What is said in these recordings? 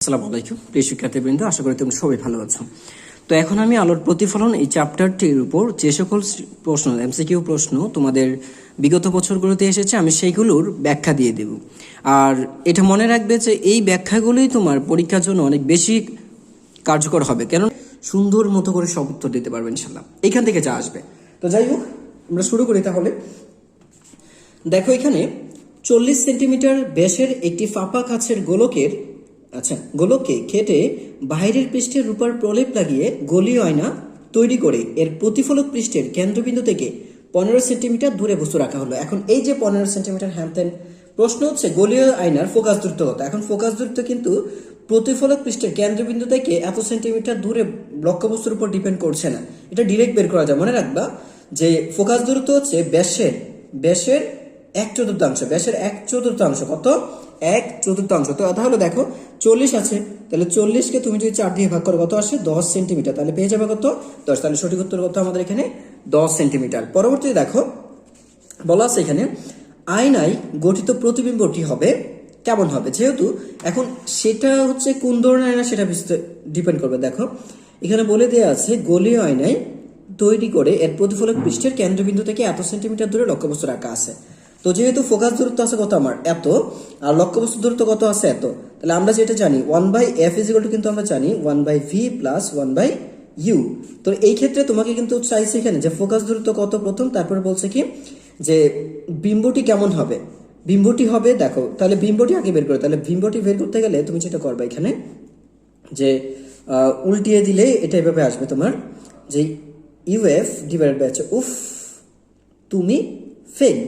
আসসালামু আলাইকুম প্রিয় শিক্ষার্থীবৃন্দ, আশা করি তোমরা সবাই ভালো আছো। তো এখন আমি আলোর প্রতিফলন এই চ্যাপ্টারটির উপর যে সকল প্রশ্ন এমসিকিউ প্রশ্ন তোমাদের বিগত বছরগুলোতে এসেছে আমি সেইগুলোর ব্যাখ্যা দিয়ে দেব। আর এটা মনে রাখবে যে এই ব্যাখ্যাগুলোই তোমার পরীক্ষার জন্য অনেক বেশি কার্যকর হবে, কেন সুন্দর মতো করে সব উত্তর দিতে পারবে ইনশাল্লাহ। এইখান থেকে যা আসবে। তো যাই হোক, আমরা শুরু করি তাহলে। দেখো, এখানে 40 সেন্টিমিটার ব্যাসের একটি ফাঁপা কাচের গোলককে কেটে বাইরের পৃষ্ঠে রূপার প্রলেপ লাগিয়ে গলীয় আয়না তৈরি করে এর প্রতিফলক পৃষ্ঠের কেন্দ্রবিন্দু থেকে 15 সেন্টিমিটার দূরে বস্তু রাখা হলো। এখন এই যে 15 সেন্টিমিটার হ্যামতেন, প্রশ্ন হচ্ছে গলীয় আয়নার ফোকাস দূরত্ব কত। এখন ফোকাস দূরত্ব কিন্তু প্রতিফলক পৃষ্ঠের কেন্দ্রবিন্দু থেকে এত সেন্টিমিটার দূরে লক্ষ্যবস্তুর উপর ডিপেন্ড করছে না, এটা ডিরেক্ট বের করা যায়। মনে রাখবা যে ফোকাস দূরত্ব হচ্ছে ব্যাসের 1/4, ব্যাসের 1/4 কত? 1/4। তো তাহলে দেখো 40 আছে, তাহলে 40কে তুমি যদি 4 দিয়ে ভাগ করো কত আসে? 10 সেন্টিমিটার। তাহলে পেয়ে যাবে কত? 10। তাহলে সঠিক উত্তর কত আমাদের এখানে? 10 সেন্টিমিটার। পরবর্তীতে দেখো বলা আছে এখানে আয়নায় গঠিত প্রতিবিম্বটি হবে কেমন হবে, যেহেতু এখন সেটা হচ্ছে কোন ধরনের আয়না সেটা ডিপেন্ড করবে। দেখো এখানে বলে দেওয়া আছে গলীয় আয়নায় তৈরি করে এর প্রতিফলক পৃষ্ঠের কেন্দ্রবিন্দু থেকে এত সেন্টিমিটার দূরে লক্ষ্যবস্তু রাখা আছে। তো যেহেতু ফোকাস দূরত্ব আছে কত আমার? এত, আর লক্ষ্যবস্তু দূরত্ব কত আছে? এত। তাহলে আমরা যেটা জানি 1/f কিন্তু আমরা জানি 1/v + 1/u। তো এই ক্ষেত্রে তোমাকে কিন্তু চাইছে এখানে যে ফোকাস দূরত্ব কত প্রথম, তারপরে বলছে কি যে বিম্বটি কেমন হবে। বিম্বটি হবে, দেখো তাহলে বিম্বটি আগে বের করে, তাহলে বিম্বটি বের করতে গেলে তুমি যেটা করবে এখানে যে উল্টিয়ে দিলে এটা এভাবে আসবে তোমার যে ইউএফ ডিভাইডেড বাই উফ তুমি ফেল।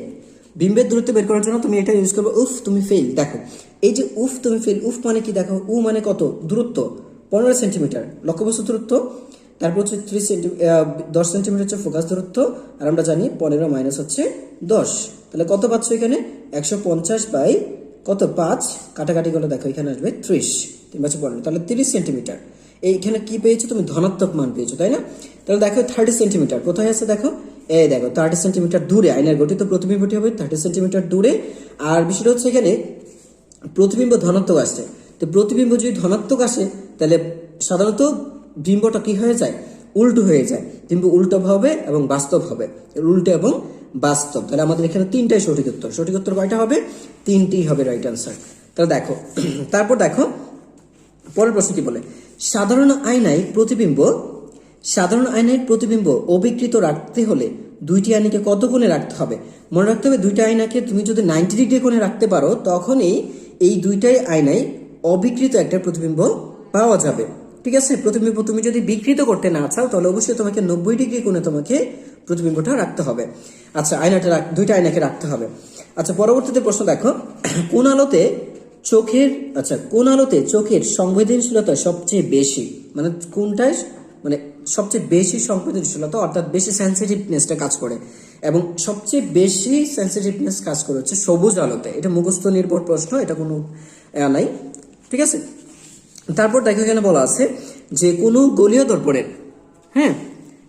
বিম্বের দূরত্ব বের করার জন্য তুমি এটা ইউজ করবে উফ তুমি ফেল। দেখো এই যে উফ তুমি ফেল, উফ মানে কি? দেখো উ মানে কত? দূরত্ব 15 সেন্টিমিটার লক্ষ্যবস্তু দূরত্ব, তারপর হচ্ছে 10 সেন্টিমিটার হচ্ছে ফোকাস দূরত্ব, আর আমরা জানি 15 মাইনাস হচ্ছে 10। তাহলে কত পাচ্ছ এখানে? 150 বাই কত? 5 কাটাকাটি করলে দেখো এখানে আসবে 30, 3 × 15, তাহলে 30 সেন্টিমিটার। এইখানে কি পেয়েছো তুমি? ধনাত্মক মান পেয়েছো, তাই না? তাহলে দেখো 30 সেন্টিমিটার কোথায় আছে? দেখো এই দেখো 30 সেন্টিমিটার দূরে আয়নার গঠিত প্রতিবিম্বটি হবে 30 সেন্টিমিটার দূরে। আর বিষয়টা হচ্ছে এখানে প্রতিবিম্ব ধনাত্মক আসছে, তো প্রতিবিম্ব যদি ধনাত্মক আসে তাহলে সাধারণত বিম্বটা কি হয়ে যায়? উল্টো হয়ে যায়। বিম্ব উল্টো হবে এবং বাস্তব হবে, উল্টো এবং বাস্তব। তাহলে আমাদের এখানে 3টাই সঠিক উত্তর। সঠিক উত্তর কয়টা হবে? 3টিই হবে রাইট আনসার। তাহলে দেখো তারপর দেখো পরের প্রশ্ন কি বলে, সাধারণ আয়নায় প্রতিবিম্ব অবিকৃত রাখতে হলে দুইটি আয়নাকে কত কোণে রাখতে হবে? মনে রাখতে হবে দুইটা আয়নাকে তুমি যদি 90 ডিগ্রি কোণে রাখতে পারো তখনই এই দুইটাই আয়নায় অবিকৃত একটা প্রতিবিম্ব পাওয়া যাবে। ঠিক আছে, প্রতিবিম্ব তুমি যদি বিকৃত করতে না চাও তাহলে অবশ্যই তোমাকে 90 ডিগ্রি কোণে তোমাকে প্রতিবিম্বটা রাখতে হবে। আচ্ছা দুইটা আয়নাকে রাখতে হবে। আচ্ছা পরবর্তীতে প্রশ্ন দেখো, কোন আলোতে চোখের সংবেদনশীলতা সবচেয়ে বেশি, মানে কোনটায় মানে সবচেয়ে বেশি সংবেদনশীলতা অর্থাৎ বেশি সেন্সিটিভনেসটা কাজ করে, এবং সবচেয়ে বেশি সেন্সিটিভনেস কাজ করে হচ্ছে সবুজ আলোতে। এটা মুখস্থ নির্ভর প্রশ্ন, এটা কোনো নাই। ঠিক আছে, তারপর দেখো এখানে বলা আছে যে কোনো গলীয় দর্পণের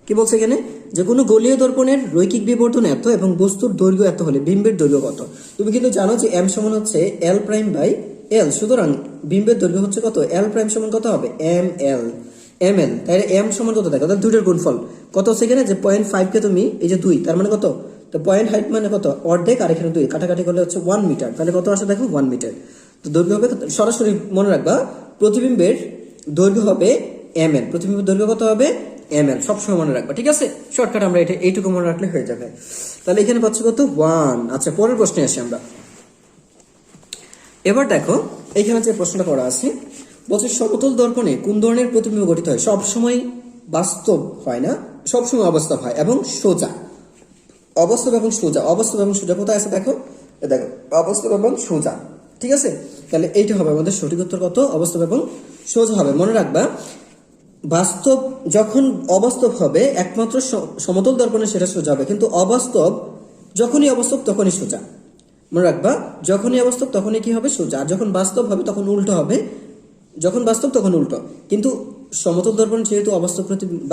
কি বলছে এখানে যে কোনো গলীয় দর্পণের রৈখিক বিবর্ধন এত এবং বস্তুর দৈর্ঘ্য এত হলে বিম্বের দৈর্ঘ্য কত? তুমি কিন্তু জানো যে m সমান হচ্ছে l'/l, সুতরাং বিম্বের দৈর্ঘ্য হচ্ছে কত? l' সমান কত হবে? ml। তাহলে m সমান কত? দেখো দুইটার গুণফল কত হচ্ছে এখানে যে 0.5 কে তুমি এই যে 2 তার মানে কত? তো 0.5 মানে কত? অর্ধেক, আর এখানে 2 কাটাকাটি করলে হচ্ছে 1 মিটার। তাহলে কত আসে দেখো? 1 মিটার। তো দৈর্ঘ্য হবে সরাসরি মনে রাখবা প্রতিবিম্বের দৈর্ঘ্য হবে ml, প্রতিবিম্বের দৈর্ঘ্য কত হবে? ml, সবসময় মনে রাখবা। ঠিক আছে, শর্টকাট আমরা এটা এইটুকু মনে রাখলে হয়ে যাবে। তাহলে এখানে পাচ্ছ কত? 1। আচ্ছা পরের প্রশ্নে আসি আমরা। এবার দেখো এখানে যে প্রশ্নটা করা আছে বলছে সমতল দর্পণে কোন ধরনের প্রতিবিম্ব গঠিত হয়? সবসময় বাস্তব হয় না, সবসময় অবাস্তব হয় এবং সোজা। অবাস্তব এবং সোজা কোথায় আছে? দেখো দেখো অবাস্তব এবং সোজা। ঠিক আছে, তাহলে এইটা হবে আমাদের সঠিক উত্তর কত? অবাস্তব এবং সোজা হবে। মনে রাখবা বাস্তব যখন অবাস্তব হবে একমাত্র সমতল দর্পণে সেটা সোজা হবে, কিন্তু যখনই অবাস্তব তখনই সোজা। মনে রাখবা যখনই অবাস্তব তখনই কি হবে? সোজা। আর যখন বাস্তব হবে তখন উল্টো হবে, যখন বাস্তব তখন উল্টো। কিন্তু সমতল দর্পণ যেহেতু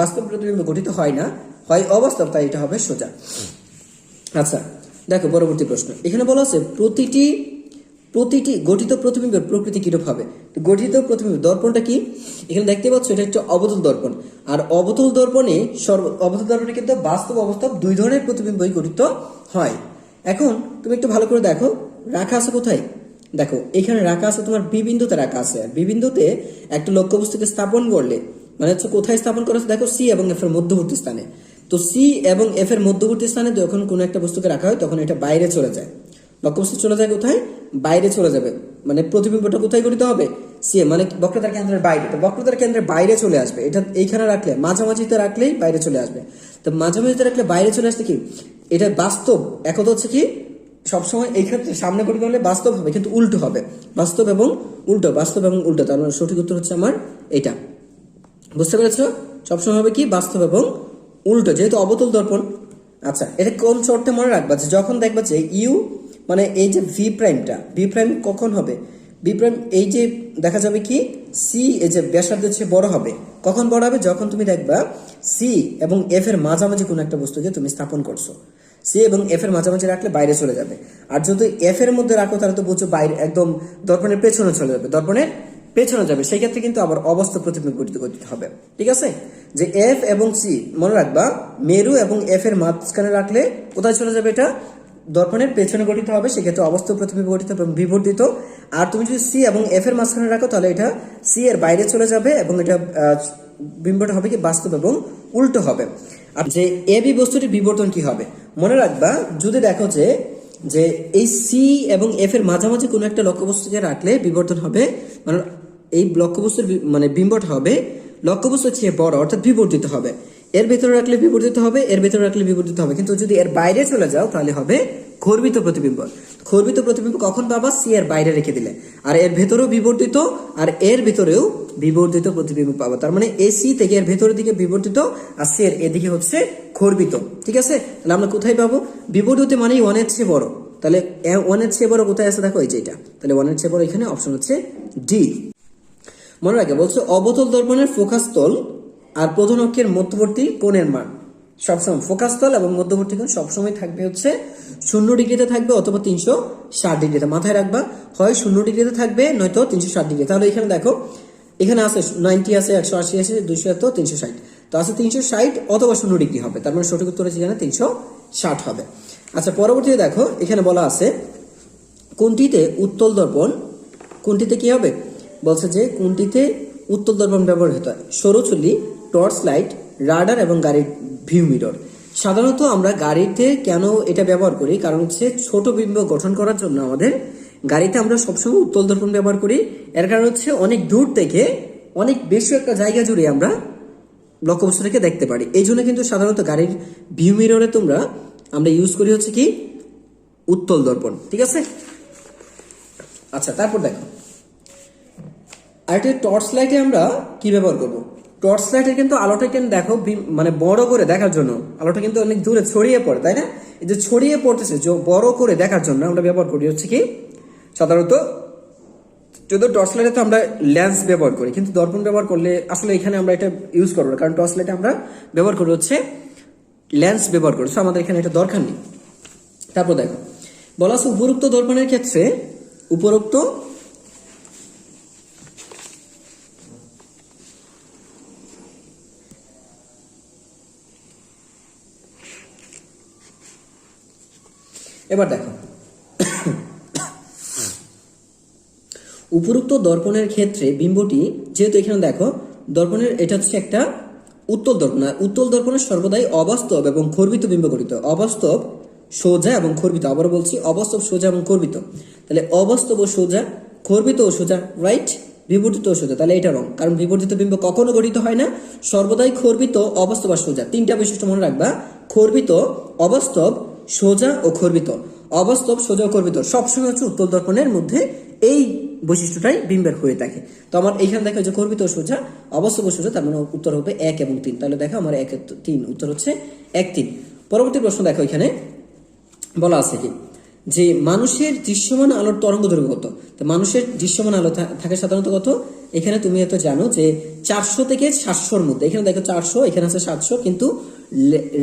বাস্তব প্রতিবিম্ব গঠিত হয় না, হয় অবাস্তব, তাই এটা হবে সোজা। আচ্ছা দেখো পরবর্তী প্রশ্ন এখানে বলা আছে প্রতিটি প্রতিটি গঠিত প্রতিবিম্বের প্রকৃতি কিরূপ হবে? তো গঠিত প্রতিবিম্ব দর্পণটা কি? এখানে দেখতে পাচ্ছ এটা হচ্ছে অবতল দর্পণ। আর অবতল দর্পণে কিন্তু বাস্তব অবস্থায় দুই ধরনের প্রতিবিম্বই গঠিত হয়। এখন তুমি একটু ভালো করে দেখো, রাখা আছে কোথায়? দেখো এখানে রাখা আছে তোমার বি বিন্দুতে রাখা আছে। আর বি বিন্দুতে একটা লক্ষ্যবস্তুকে স্থাপন করলে মানে হচ্ছে কোথায় স্থাপন করা আছে? দেখো সি এবং এফ এর মধ্যবর্তী স্থানে। তো সি এবং এফ এর মধ্যবর্তী স্থানে যখন কোনো একটা বস্তুকে রাখা হয় তখন এটা বাইরে চলে যায়। লক্ষ্যবস্তু চলে যায় কোথায়? বাইরে চলে যাবে। মানে প্রতিবিম্বটা কোথায় গঠিত হবে? সি মানে বক্রতার কেন্দ্রের বাইরে। তো বক্রতার কেন্দ্রের বাইরে চলে আসবে। এটা এইখানে রাখলে মাঝামাঝিতে রাখলেই বাইরে চলে আসবে। তো মাঝামাঝিতে রাখলে বাইরে চলে আসলে কি এটা বাস্তব একথা হচ্ছে কি সবসময় এই ক্ষেত্রে সামনে গঠিত হলে বাস্তব হবে, কিন্তু উল্টো হবে। বাস্তব এবং উল্টো, বাস্তব এবং উল্টো। তার মানে সঠিক উত্তর হচ্ছে আমার এটা। বুঝতে পেরেছো? সবসময় হবে কি বাস্তব এবং উল্টো, যেহেতু অবতল দর্পণ। আচ্ছা, এটা কোন শর্তে মনে রাখবা? যে যখন দেখবা যে ইউ মানে এই যে ভি প্রাইমটা, ভি প্রাইম কখন হবে? ভি প্রাইম এই যে দেখা যাবে কি সি এই যে ব্যাসার্ধের চেয়ে বড় হবে। কখন বড় হবে? যখন তুমি দেখবা সি এবং এফ এর মাঝামাঝি কোনো একটা বস্তুকে তুমি স্থাপন করছো। সি এবং এফ এর মাঝামাঝি রাখলে বাইরে চলে যাবে। আর যদি এফ এর মধ্যে রাখো তাহলে তো বুঝছো বাইরে একদম দর্পণের পেছনে চলে যাবে, দর্পণের পেছনে যাবে। সেই ক্ষেত্রে কিন্তু আবার অবাস্তব প্রতিবিম্ব গঠিত করতে হবে। ঠিক আছে? যে এফ এবং সি মনে রাখবা মেরু এবং এফ এর মাঝখানে রাখলে কোথায় চলে যাবে? এটা দর্পণের পেছনে গঠিত হবে, সেক্ষেত্রে অবাস্তব প্রতিবিম্ব গঠিত এবং বিবর্ধিত। আর তুমি যদি সি এবং এফ এর মাঝখানে রাখো তাহলে এটা সি এর বাইরে চলে যাবে এবং এটা বিম্বটা হবে কি বাস্তব এবং উল্টো হবে। আর যে এ বি বস্তুটির বিবর্তন কি হবে? মনে রাখবা যদি দেখো যে এই সি এবং এফ এর মাঝামাঝি কোনো একটা লক্ষ্যবস্তুকে রাখলে বিবর্তন হবে, মানে এই লক্ষ্যবস্তুর মানে বিম্বটা হবে লক্ষ্যবস্তুর চেয়ে বড়, অর্থাৎ বিবর্তিত হবে। এর ভেতরে রাখলে বিবর্তিত হবে, এর ভেতরে রাখলে বিবর্তিত হবে। কিন্তু যদি এর বাইরে চলে যাও তাহলে হবে খর্বিত প্রতিবিম্ব। খর্বিত প্রতিবিম্ব কখন পাবা? সি এর বাইরে রেখে দিলে। আর এর ভেতরেও বিবর্তিত আর এর ভিতরেও বিবর্তিত প্রতিবিম্ব পাবো। তার মানে এই সি থেকে এর ভেতরের দিকে বিবর্তিত আর সি এর এদিকে হচ্ছে খর্বিত। ঠিক আছে? তাহলে আমরা কোথায় পাবো? বিবর্তিত মানেই ওয়ানের চেয়ে বড়। তাহলে ওয়ানের চেয়ে বড় কোথায় আছে? দেখো এই যে এটা। তাহলে ওয়ানের চেয়ে বড় এখানে অপশন হচ্ছে ডি। মনে রাখে বলছে অবতল দর্পণের ফোকাস তল আর প্রধান অক্ষের মধ্যবর্তী কোণের মান সবসময় ফোকাস তল এবং মধ্যবর্তী কোণ সবসময় থাকবে হচ্ছে 0 ডিগ্রিতে থাকবে অথবা 360 ডিগ্রিতে। মাথায় রাখবা হয় 0 ডিগ্রিতে থাকবে নয়তো 360 ডিগ্রি। তাহলে এখানে দেখো এখানে আছে 90 আছে, 180 আছে, 200 আছে, 360। তো আছে 360 অথবা 0 ডিগ্রি হবে। তার মানে সঠিক উত্তর হচ্ছে এখানে 360 হবে। আচ্ছা, পরবর্তীতে দেখো এখানে বলা আছে কোনটিতে উত্তল দর্পণ, কোনটিতে কি হবে? বলছে যে কোনটিতে উত্তল দর্পণ ব্যবহৃত হয়? সরু চুল্লি, টর্চ লাইট, রাডার এবং গাড়ির ভিউ মিরর। সাধারণত আমরা গাড়িতে কেন এটা ব্যবহার করি? কারণ হচ্ছে ছোট বিম্ব গঠন করার জন্য আমাদের গাড়িতে আমরা সবসময় উত্তল দর্পণ ব্যবহার করি। এর কারণ হচ্ছে অনেক দূর থেকে অনেক বেশি একটা জায়গা জুড়ে আমরা লক্ষ্যবস্তুটাকে দেখতে পারি। এই জন্য কিন্তু সাধারণত গাড়ির ভিউ মিররে আমরা ইউজ করি হচ্ছে কি উত্তল দর্পণ। ঠিক আছে? আচ্ছা, তারপর দেখো আরেকটা টর্চ লাইটে আমরা কি ব্যবহার করব? টর্চ লাইটের কিন্তু আলোটা কিন্তু দেখো মানে বড় করে দেখার জন্য আলোটা কিন্তু অনেক দূরে ছড়িয়ে পড়ে, তাই না? এই যে ছড়িয়ে পড়তেছে বড় করে দেখার জন্য আমরা ব্যবহার করি হচ্ছে কি সাধারণত যদি টর্চ লাইটে তো আমরা লেন্স ব্যবহার করি, কিন্তু দর্পণ ব্যবহার করলে আসলে এখানে আমরা এটা ইউজ করবো না, কারণ টর্চ লাইটে আমরা ব্যবহার করি হচ্ছে লেন্স ব্যবহার করি। আমাদের এখানে এটা দরকার নেই। তারপর দেখো বলা আছে উপরোক্ত দর্পণের ক্ষেত্রে উপরোক্ত এবার দেখো উপরোক্ত দর্পণের ক্ষেত্রে বিম্বটি যেহেতু এখানে দেখো দর্পণের এটা হচ্ছে একটা উত্তল দর্পণ। উত্তল দর্পণের সর্বদাই অবাস্তব এবং খর্বিত বিম্ব গঠিত। অবাস্তব, সোজা এবং খর্বিত। আবার বলছি অবাস্তব, সোজা এবং খর্বিত। তাহলে অবাস্তব ও সোজা, খর্বিত ও সোজা, রাইট? বিবর্তিত ও সোজা, তাহলে এটা রং। কারণ বিবর্তিত বিম্ব কখনো গঠিত হয় না, সর্বদাই খর্বিত, অবাস্তব আর সোজা। তিনটা বৈশিষ্ট্য মনে রাখবা, খর্বিত, অবাস্তব, সোজা ও খর্বিত। অবাস্তব, সোজা ও খর্বিত সবসময় হচ্ছে উত্তল দর্পণের মধ্যে এই বৈশিষ্ট্যটাই বিম্বের হয়ে থাকে। তো আমার এইখানে দেখা যে খর্বিত ও সোজা, অবাস্তব ও সোজা, তার মানে উত্তর হবে 1 এবং 3। তাহলে দেখো আমার 1 3 উত্তর হচ্ছে 1 3। পরবর্তী প্রশ্ন দেখো এখানে বলা আছে কি যে মানুষের দৃশ্যমান আলোর তরঙ্গ দৈর্ঘ্য কত? তো মানুষের দৃশ্যমান আলো থাকে সাধারণত কত? এখানে তুমি হয়তো জানো যে 400 থেকে 700 মধ্যে। এখানে দেখো 400, এখানে আছে 700, কিন্তু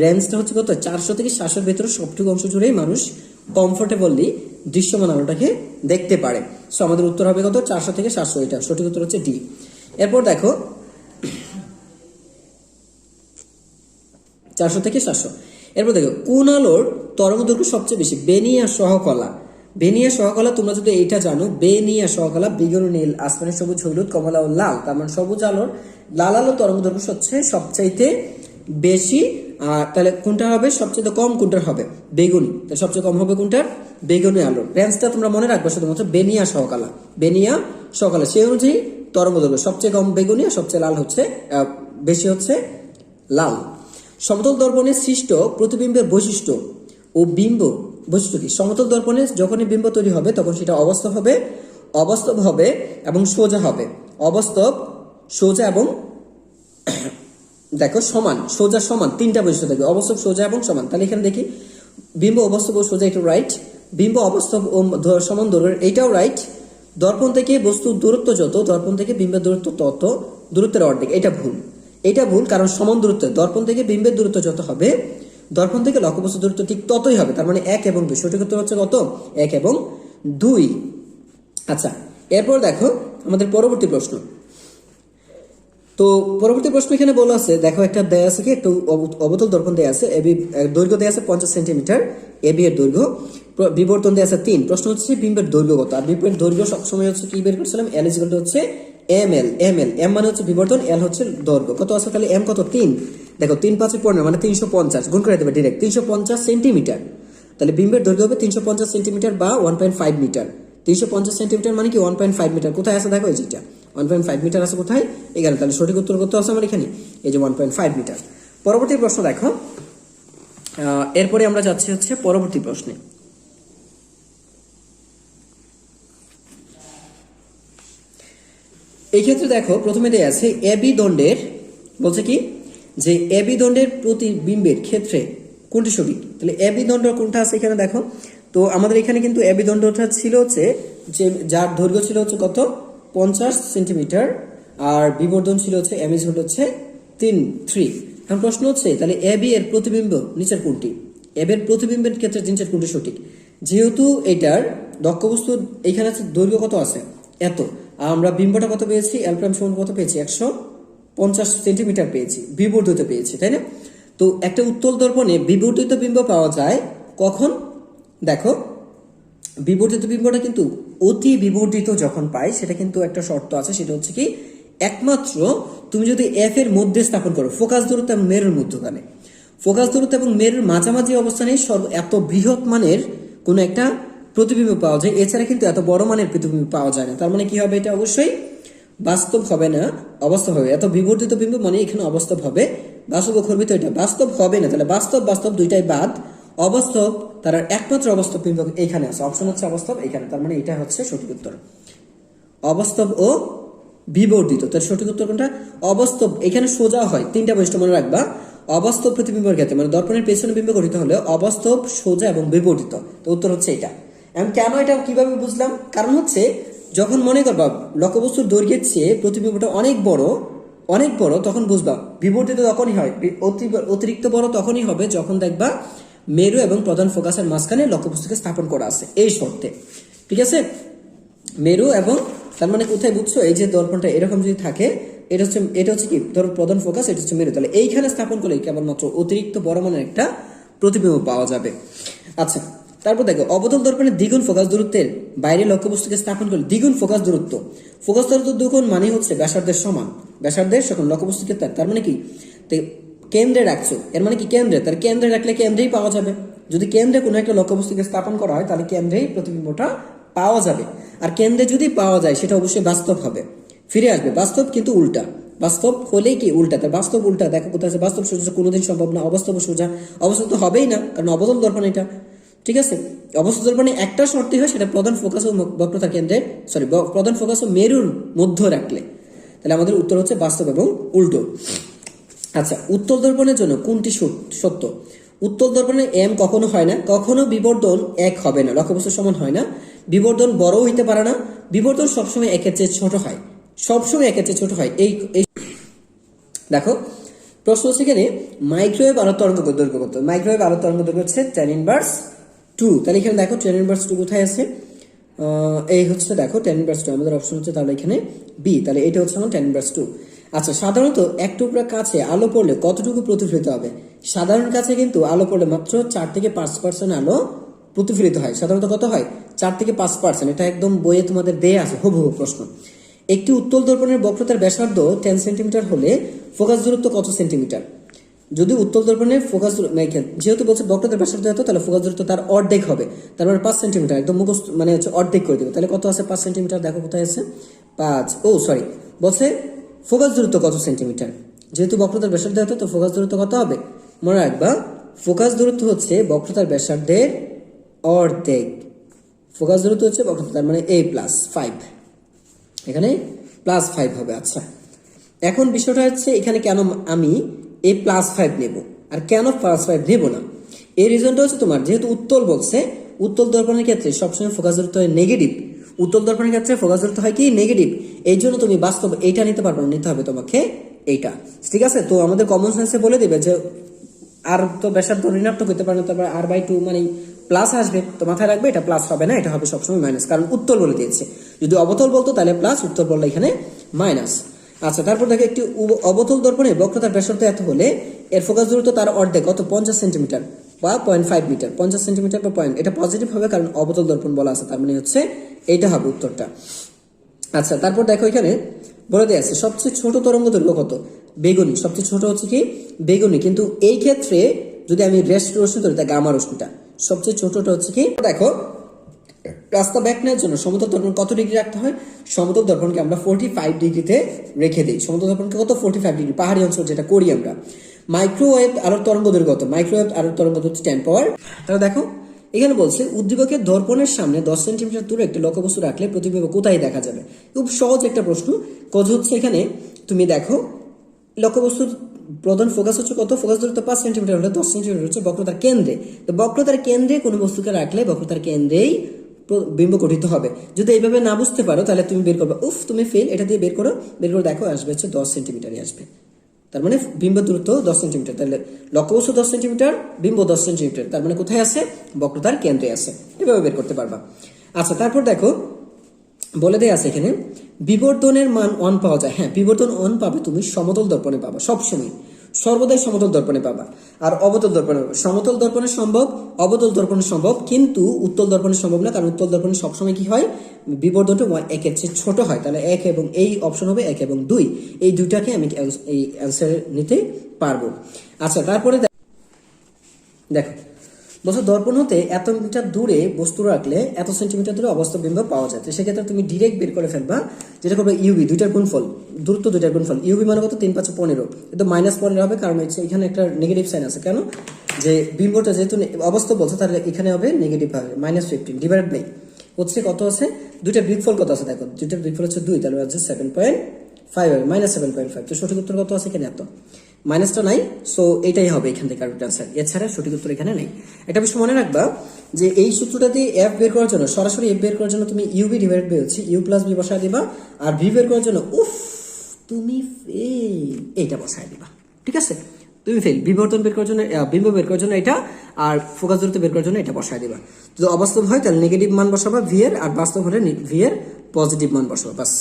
রেঞ্জটা হচ্ছে কত? 400 থেকে 700 এর ভেতরে সবটুকু অংশ জুড়েই মানুষ কমফোর্টেবলি দৃশ্যমান আলোটাকে দেখতে পারে। সো আমাদের উত্তর হবে কত? 400 থেকে 700, এটা সঠিক উত্তর হচ্ছে ডি। এরপর দেখো 400 থেকে 700। এরপর দেখো কোন আলোর তরঙ্গ দৈর্ঘ্য সবচেয়ে বেশি? বেনিয়া সহকলা। বেনিয়া সহকলা তোমরা যদি এইটা জানো, বেনিয়া সহকলা বেগুনি, নীল, আসমানি, সবুজ, হলুদ, কমলা ও লাল। তার মানে সবুজ আলোর, লাল আলোর তরঙ্গ দৈর্ঘ্য হচ্ছে সবচাইতে বেশি। আর তাহলে কোনটা হবে? সবচেয়ে কম কোনটার হবে? বেগুনি। তাহলে সবচেয়ে কম হবে কোনটার? বেগুনি আলোর। রেঞ্জটা তোমরা মনে রাখবে শুধুমাত্র বেনিয়া সহকলা, বেনিয়া সহকলা। সেই অনুযায়ী তরঙ্গ দৈর্ঘ্য সবচেয়ে কম বেগুনি আর সবচেয়ে লাল হচ্ছে বেশি হচ্ছে লাল। সমতল দর্পণে সৃষ্ট প্রতিবিম্বের বৈশিষ্ট্য ও বিম্ব বৈশিষ্ট্য কি? সমতল দর্পণে যখনই বিম্ব তৈরি হবে তখন সেটা অবাস্তব হবে, অবাস্তব হবে এবং সোজা হবে। অবাস্তব, সোজা এবং দেখো সমান, সোজা সমান, তিনটা বৈশিষ্ট্য থাকবে, অবাস্তব, সোজা এবং সমান। তাহলে এখানে দেখি বিম্ব অবাস্তব ও সোজা, এটা রাইট। বিম্ব অবাস্তব ও সমান দৈর্ঘ্যের, এইটাও রাইট। দর্পণ থেকে বস্তুর দূরত্ব যত, দর্পণ থেকে বিম্বের দূরত্ব তত, দূরত্বের অর্ধেক, এটা ভুল। এটা ভুল, কারণ সমান দূরত্ব, দর্পণ থেকে বিম্বের দূরত্ব যত হবে, দর্পণ থেকে লক্ষ্যবস্তুর দূরত্ব ঠিক ততই হবে। তার মানে 1 এবং 2, সঠিক উত্তর হচ্ছে কত? 1 এবং 2। আচ্ছা, এরপর দেখো আমাদের পরবর্তী প্রশ্ন। তো পরবর্তী প্রশ্ন এখানে বলা আছে, দেখো একটা দেয়া আছে কি, একটু অবতল দর্পণ দেয়া আছে, এবি দৈর্ঘ্য দেয়া আছে 50 সেন্টিমিটার, এবি এর দৈর্ঘ্য, বিবর্তন দেয়া আছে 3। প্রশ্ন হচ্ছে বিম্বের দৈর্ঘ্য কত? আর বিম্বের দৈর্ঘ্য সবসময় হচ্ছে কি বের করছিলাম? এল ইকুয়াল টু হচ্ছে ml, এম মানে হচ্ছে বিবর্তন, এল হচ্ছে দৈর্ঘ্য। কত আছে? তাহলে এম কত? 3। দেখো 3 5 15 মানে 350, গুণ করে দেবে ডাইরেক্ট, 350 সেন্টিমিটার। তাহলে বিম্বের দৈর্ঘ্য হবে 350 সেন্টিমিটার বা 1.5 মিটার। 350 সেন্টিমিটার মানে কি 1.5 মিটার। কোথায় আছে দেখো? এই যেটা 1.5 মিটার আছে কোথায়? এখানে। তাহলে সঠিক উত্তর কত আছে আমার এখানে? এই যে 1.5 মিটার। পরবর্তী প্রশ্ন দেখো, এরপরে আমরা যাচ্ছি হচ্ছে পরবর্তী প্রশ্নে। এই ক্ষেত্রে দেখো প্রথমে দেয়া আছে এবি দণ্ডের, বলছে কি যে এবি দণ্ডের প্রতিবিম্বের ক্ষেত্রে কোনটি সঠিক? তাহলে এবি দণ্ড কোনটা আছে এখানে দেখো। তো আমাদের এখানে কিন্তু এবি দণ্ডটা ছিল হচ্ছে যে যার দৈর্ঘ্য ছিল হচ্ছে কত? 50 সেন্টিমিটার, আর বিবর্ধন ছিল হচ্ছে এম ইজ হচ্ছে 3। এখন প্রশ্ন হচ্ছে তাহলে এবি এর প্রতিবিম্ব নিচের কোনটি? এবি এর প্রতিবিম্বের ক্ষেত্রে নিচের কোনটি সঠিক? যেহেতু এটার লক্ষ্যবস্তু এখানে আছে দৈর্ঘ্য কত আছে? এত। আমরা বিম্বটা কত পেয়েছি? এল প্রাইম সমান কত পেয়েছি? 150 সেন্টিমিটার পেয়েছি, বিবর্ধিত পেয়েছি, তাই না? তো একটা উত্তল দর্পণে বিবর্ধিত বিম্ব পাওয়া যায় কখন? দেখো বিবর্ধিত বিম্বটা কিন্তু অতি বিবর্ধিত যখন পাই, সেটা কিন্তু একটা শর্ত আছে, সেটা হচ্ছে কি একমাত্র তুমি যদি এফ এর মধ্যে স্থাপন করো, ফোকাস দূরত্ব এবং মেরুর মধ্যখানে, ফোকাস দূরত্ব এবং মেরুর মাঝামাঝি অবস্থানে এত বৃহৎ মানের কোন একটা প্রতিবিম্ব পাওয়া যায়। এছাড়া কিন্তু এত বড় মানের প্রতিবিম্ব পাওয়া যায় না। তার মানে কি হবে? এটা অবশ্যই বাস্তব হবে না, অবাস্তব হবে। এত বিবর্ধিত বিম্ব মানে এখানে অবাস্তব হবে, বাস্তব ও খর্বিত এটা বাস্তব হবে না। তাহলে বাস্তব বাস্তব দুইটাই বাদ, অবাস্তব তার একমাত্র অবাস্তব বিম্ব এইখানে আছে, অপশন হচ্ছে অবাস্তব এখানে। তার মানে এটা হচ্ছে সঠিক উত্তর, অবাস্তব ও বিবর্ধিত। তার সঠিক উত্তর কোনটা? অবাস্তব। এখানে সোজা হয়, তিনটা বৈশিষ্ট্য মনে রাখবা। অবাস্তব প্রতিবিম্বের ক্ষেত্রে মানে দর্পণের পেছনে বিম্ব গঠিত হলে অবাস্তব, সোজা এবং বিবর্ধিত। তো উত্তর হচ্ছে এটা। এখন কেন এটা কিভাবে বুঝলাম? কারণ হচ্ছে যখন মনে করবা লক্ষ্যবস্তুর দৈর্ঘ্যের চেয়ে প্রতিবিম্বটা অনেক বড়, অনেক বড়, তখন বুঝবা বিবর্ধিত তখনই হয়, অতিরিক্ত বড় তখনই হবে যখন দেখবা মেরু এবং প্রধান ফোকাসের মাঝখানে লক্ষ্যবস্তুকে স্থাপন করা আছে, এই শর্তে। ঠিক আছে? মেরু এবং, তার মানে কোথায় বুঝছো? এই যে দর্পণটা এরকম যদি থাকে, এটা হচ্ছে কি ধরো প্রধান ফোকাস, এটা হচ্ছে মেরু। তাহলে এইখানে স্থাপন করলে কেবলমাত্র অতিরিক্ত বড় মানের একটা প্রতিবিম্ব পাওয়া যাবে। আচ্ছা, তারপর দেখো অবতল দর্পণের দ্বিগুণ ফোকাস দূরত্বের বাইরে লক্ষ্যবস্তুকে স্থাপন করলে দ্বিগুণ ফোকাস দূরত্ব, ফোকাস দূরত্ব দ্বিগুণ মানে হচ্ছে ব্যাসার্ধের সমান, ব্যাসার্ধের সমান লক্ষ্যবস্তুকে তার মানে কি কেন্দ্রে রাখছো, এর মানে কি কেন্দ্রে, তার কেন্দ্রে রাখলে কেন্দ্রেই পাওয়া যাবে। যদি কেন্দ্রে কোনো একটা লক্ষ্যবস্তুকে স্থাপন করা হয় তাহলে কেন্দ্রেই প্রতিবিম্বটা পাওয়া যাবে। আর কেন্দ্রে যদি পাওয়া যায় সেটা অবশ্যই বাস্তব হবে, ফিরে আসবে বাস্তব, কিন্তু উল্টা। বাস্তব হলেই কি উল্টা, তার বাস্তব উল্টা। দেখো কোথায় আছে? বাস্তব সোজা কোনোদিন সম্ভব না, অবাস্তব সোজা, অবাস্তব তো হবেই না, কারণ অবতল দর্পণ এটা। ঠিক আছে? অবস্থা দর্পণে একটা শর্ত হয়, সেটা প্রধান ফোকাস ও বক্রতার কেন্দ্রে, প্রধান ফোকাস ও মেরুর মধ্য রাখলে। তাহলে আমাদের উত্তর হচ্ছে বাস্তব এবং উল্টো। আচ্ছা, উত্তল দর্পণের জন্য কোনটি সত্য? উত্তল দর্পণে এম কখনো হয় না, কখনো বিবর্ধন এক হবে না, লক্ষ্যবস্তুর সমান হয় না, বিবর্ধন বড়ও হইতে পারে না, বিবর্ধন সবসময় একের চেয়ে ছোট হয়, সবসময় একের চেয়ে ছোট হয়। এই দেখো প্রশ্ন হচ্ছে এখানে মাইক্রোওয়েভ আলোর তরঙ্গ দৈর্ঘ্য কত? মাইক্রোওয়েভ আলোর তরঙ্গ দৈর্ঘ্য হচ্ছে tan ইনভার্স 2, তাহলে এখানে দেখো tan ইনভার্স 2 কোথায় আছে? এই হচ্ছে দেখো tan ইনভার্স 2 আমাদের অপশন হচ্ছে তাহলে এখানে বি, তাহলে এটা হচ্ছে আমার tan ইনভার্স 2। আচ্ছা, সাধারণত এক টুকরা কাছে আলো পড়লে কতটুকু প্রতিফলিত হবে? সাধারণ কাছে কিন্তু আলো পড়লে মাত্র 4 থেকে 5% আলো প্রতিফলিত হয়। সাধারণত কত হয়? 4 থেকে 5%। এটা একদম বইয়ে তোমাদের দেয়া আছে হুবহু প্রশ্ন। একটি উত্তল দর্পণের বক্রতার ব্যাসার্ধ 10 সেন্টিমিটার হলে ফোকাস দূরত্ব কত সেন্টিমিটার? যদি উত্তল দর্পণের ফোকাস যেহেতু বলছে বক্রতার ব্যাসার্ধ এত, তাহলে ফোকাস দূরত্ব তার অর্ধেক হবে, তারপরে 5 সেন্টিমিটার একদম মুখস্থ মানে হচ্ছে অর্ধেক করে দেবে। তাহলে কত আছে? 5 সেন্টিমিটার। দেখো কোথায় আছে 5, বলছে ফোকাস দূরত্ব কত সেন্টিমিটার। যেহেতু বক্রতার ব্যাসার্ধ এত, তো ফোকাস দূরত্ব কত হবে? মনে রাখবা ফোকাস দূরত্ব হচ্ছে বক্রতার ব্যাসার্ধের অর্ধেক। ফোকাস দূরত্ব হচ্ছে বক্রতা, তার মানে a+5, এখানে +5 হবে। আচ্ছা, এখন বিষয়টা হচ্ছে এখানে কেন আমি a+5 নেব আর কেন +5 নেব না? এই রিজনটা হচ্ছে তোমার যেহেতু উত্তল বলছে, উত্তল দর্পণের ক্ষেত্রে সবসময় ফোকাস দূরত্ব হয় নেগেটিভ। উত্তল দর্পণের ক্ষেত্রে ফোকাস দূরত্ব হয় কি? নেগেটিভ। এই জন্য তুমি বাস্তব এইটা নিতে পারবে না, নিতে হবে তোমাকে এইটা। ঠিক আছে, তো আমাদের কমন সেন্সে বলে দিবে যে আর তো ব্যাসার্ধ ঋণাত্মক হতে পারে না, তারপরে r/2 মানে প্লাস আসবে, তো মাথায় রাখবে এটা প্লাস হবে না, এটা হবে সবসময় মাইনাস, কারণ উত্তল বলে দিয়েছে। যদি অবতল বলতো তাহলে প্লাস, উত্তল বললে এখানে মাইনাস। আচ্ছা, তারপর দেখো একটি অবতল দর্পণে বক্রতার ব্যাসার্ধ এত হলে এর ফোকাস দূরত্ব তার অর্ধেক, কত? 50 সেন্টিমিটার বা 0.5 মিটার। 50 সেন্টিমিটার বা পয়েন্ট, এটা পজিটিভ হবে কারণ অবতল দর্পণ বলা আছে, তার মানে হচ্ছে এইটা হবে উত্তরটা। আচ্ছা, তারপর দেখো এখানে বলে দেওয়া আছে সবচেয়ে ছোট তরঙ্গ দৈর্ঘ্য কত? বেগুনি। সবচেয়ে ছোট হচ্ছে কি? বেগুনি। কিন্তু এই ক্ষেত্রে যদি আমি রেস্ট রশ্মি ধরি, তা গামা রশ্মিটা সবচেয়ে ছোটটা হচ্ছে কি? দেখো রাস্তা ব্যাক নেওয়ার জন্য সমতল দর্পণ কত ডিগ্রি রাখতে হয়? সমতল দর্পণকে আমরা 45 ডিগ্রিতে রেখে দিই। সমতল দর্পণকে কত? 45 ডিগ্রি। পাহাড়ি অঞ্চল যেটা করি আমরা। মাইক্রোওয়েভ আলোর তরঙ্গ দৈর্ঘ্য কত? মাইক্রোওয়েভ আলোর তরঙ্গ হচ্ছে 10 পাওয়ার। তাহলে দেখো এখানে বলছে উদ্দীপকের দর্পণের সামনে 10 সেন্টিমিটার দূরে একটি লক্ষ্যবস্তু রাখলে প্রতিবিম্ব কোথায় দেখা যাবে? খুব সহজ একটা প্রশ্ন। কজ হচ্ছে এখানে তুমি দেখো লক্ষ্যবস্তুর প্রধান ফোকাস হচ্ছে কত? ফোকাস দূরত্ব 5 সেন্টিমিটার হলে 10 সেন্টিমিটার হচ্ছে বক্রতার কেন্দ্রে। তো বক্রতার কেন্দ্রে কোনো বস্তুকে রাখলে বক্রতার কেন্দ্রেই বিম্ব গঠিত হবে। যদি এইভাবে না বুঝতে পারো তাহলে তুমি বের করবে, তুমি ফেল, এটা দিয়ে বের করে দেখো আসবে হচ্ছে 10 সেন্টিমিটারই আসবে। তার মানে বিম্ব দূরত্ব 10 সেন্টিমিটার, তাহলে লক্ষ্যবস্তু 10 সেন্টিমিটার, বিম্ব 10 সেন্টিমিটার, তার মানে কোথায় আছে? বক্রতার কেন্দ্রে আছে। এভাবে বের করতে পারবা। আচ্ছা, তারপর দেখো বলে দেয়া আছে এখানে বিবর্ধনের মান 1 পাওয়া যায়। হ্যাঁ, বিবর্ধন 1 পাবে তুমি সমতল দর্পণে পাবা, সবসময় সর্বদাই সমতল দর্পণে পাবা। আর অবতল দর্পণে পাবা। সমতল দর্পণে সম্ভব, অবতল দর্পণে সম্ভব, কিন্তু উত্তল দর্পণে সম্ভব না, কারণ উত্তল দর্পণে সবসময় কি হয়? বিবর্ধনটা 1 এর চেয়ে ছোট হয়। তাহলে 1 এবং এই অপশন হবে 1 এবং 2, এই দুইটাকে আমি এই অ্যান্সার নিতে পারবো। আচ্ছা, তারপরে দেখো বলছো দর্পণ হতে এত মিটার দূরে বস্তু রাখলে এত সেন্টিমিটার দূরে অবাস্তব বিম্ব পাওয়া যায়। তো সেক্ষেত্রে তুমি ডিরেক্ট বের করে ফেলবা, যেটা করবে ইউবি, দুইটার গুণফল, দূরত্ব দুইটার গুণফল। ইউবি মানে কত? 3 5 15, কিন্তু -15 হবে, কারণ হচ্ছে এখানে একটা নেগেটিভ সাইন আছে। কেন? যে বিম্বটা যেহেতু অবাস্তব বলছে, তাহলে এখানে হবে নেগেটিভ হবে, -15 ডিভাইডেড বাই হচ্ছে কত আছে? দুইটার বিগফল কত আছে? দেখো দুইটার বিগফল হচ্ছে 2, তাহলে হচ্ছে 7.5 হবে, -7.5। তো সঠিক উত্তর কত আছে? এখানে এত, মাইনাসটা নাই, সো এটাই হবে এখান থেকে কারেক্ট অ্যান্সার। এছাড়া সঠিক উত্তর এখানে নেই। একটা বিষয় মনে রাখবা যে এই সূত্রটা দিয়ে এফ বের করার জন্য, সরাসরি এফ বের করার জন্য তুমি ইউবি ডিভাইড বাই হচ্ছে ইউ প্লাস বি বসায় দিবা, আর ভি বের করার জন্য তুমি ফেল, এইটা বসায় দিবা। ঠিক আছে, তুমি ফেল। বিবর্তন বের করার জন্য, বিম্ব বের করার জন্য এটা, আর ফোকাস দূরত্ব বের করার জন্য এটা বসায় দিবা। যদি অবাস্তব হয় তাহলে নেগেটিভ মান বসাবা ভি এর, আর বাস্তব হলে ভি এর পজিটিভ মান বসাবা, বাস।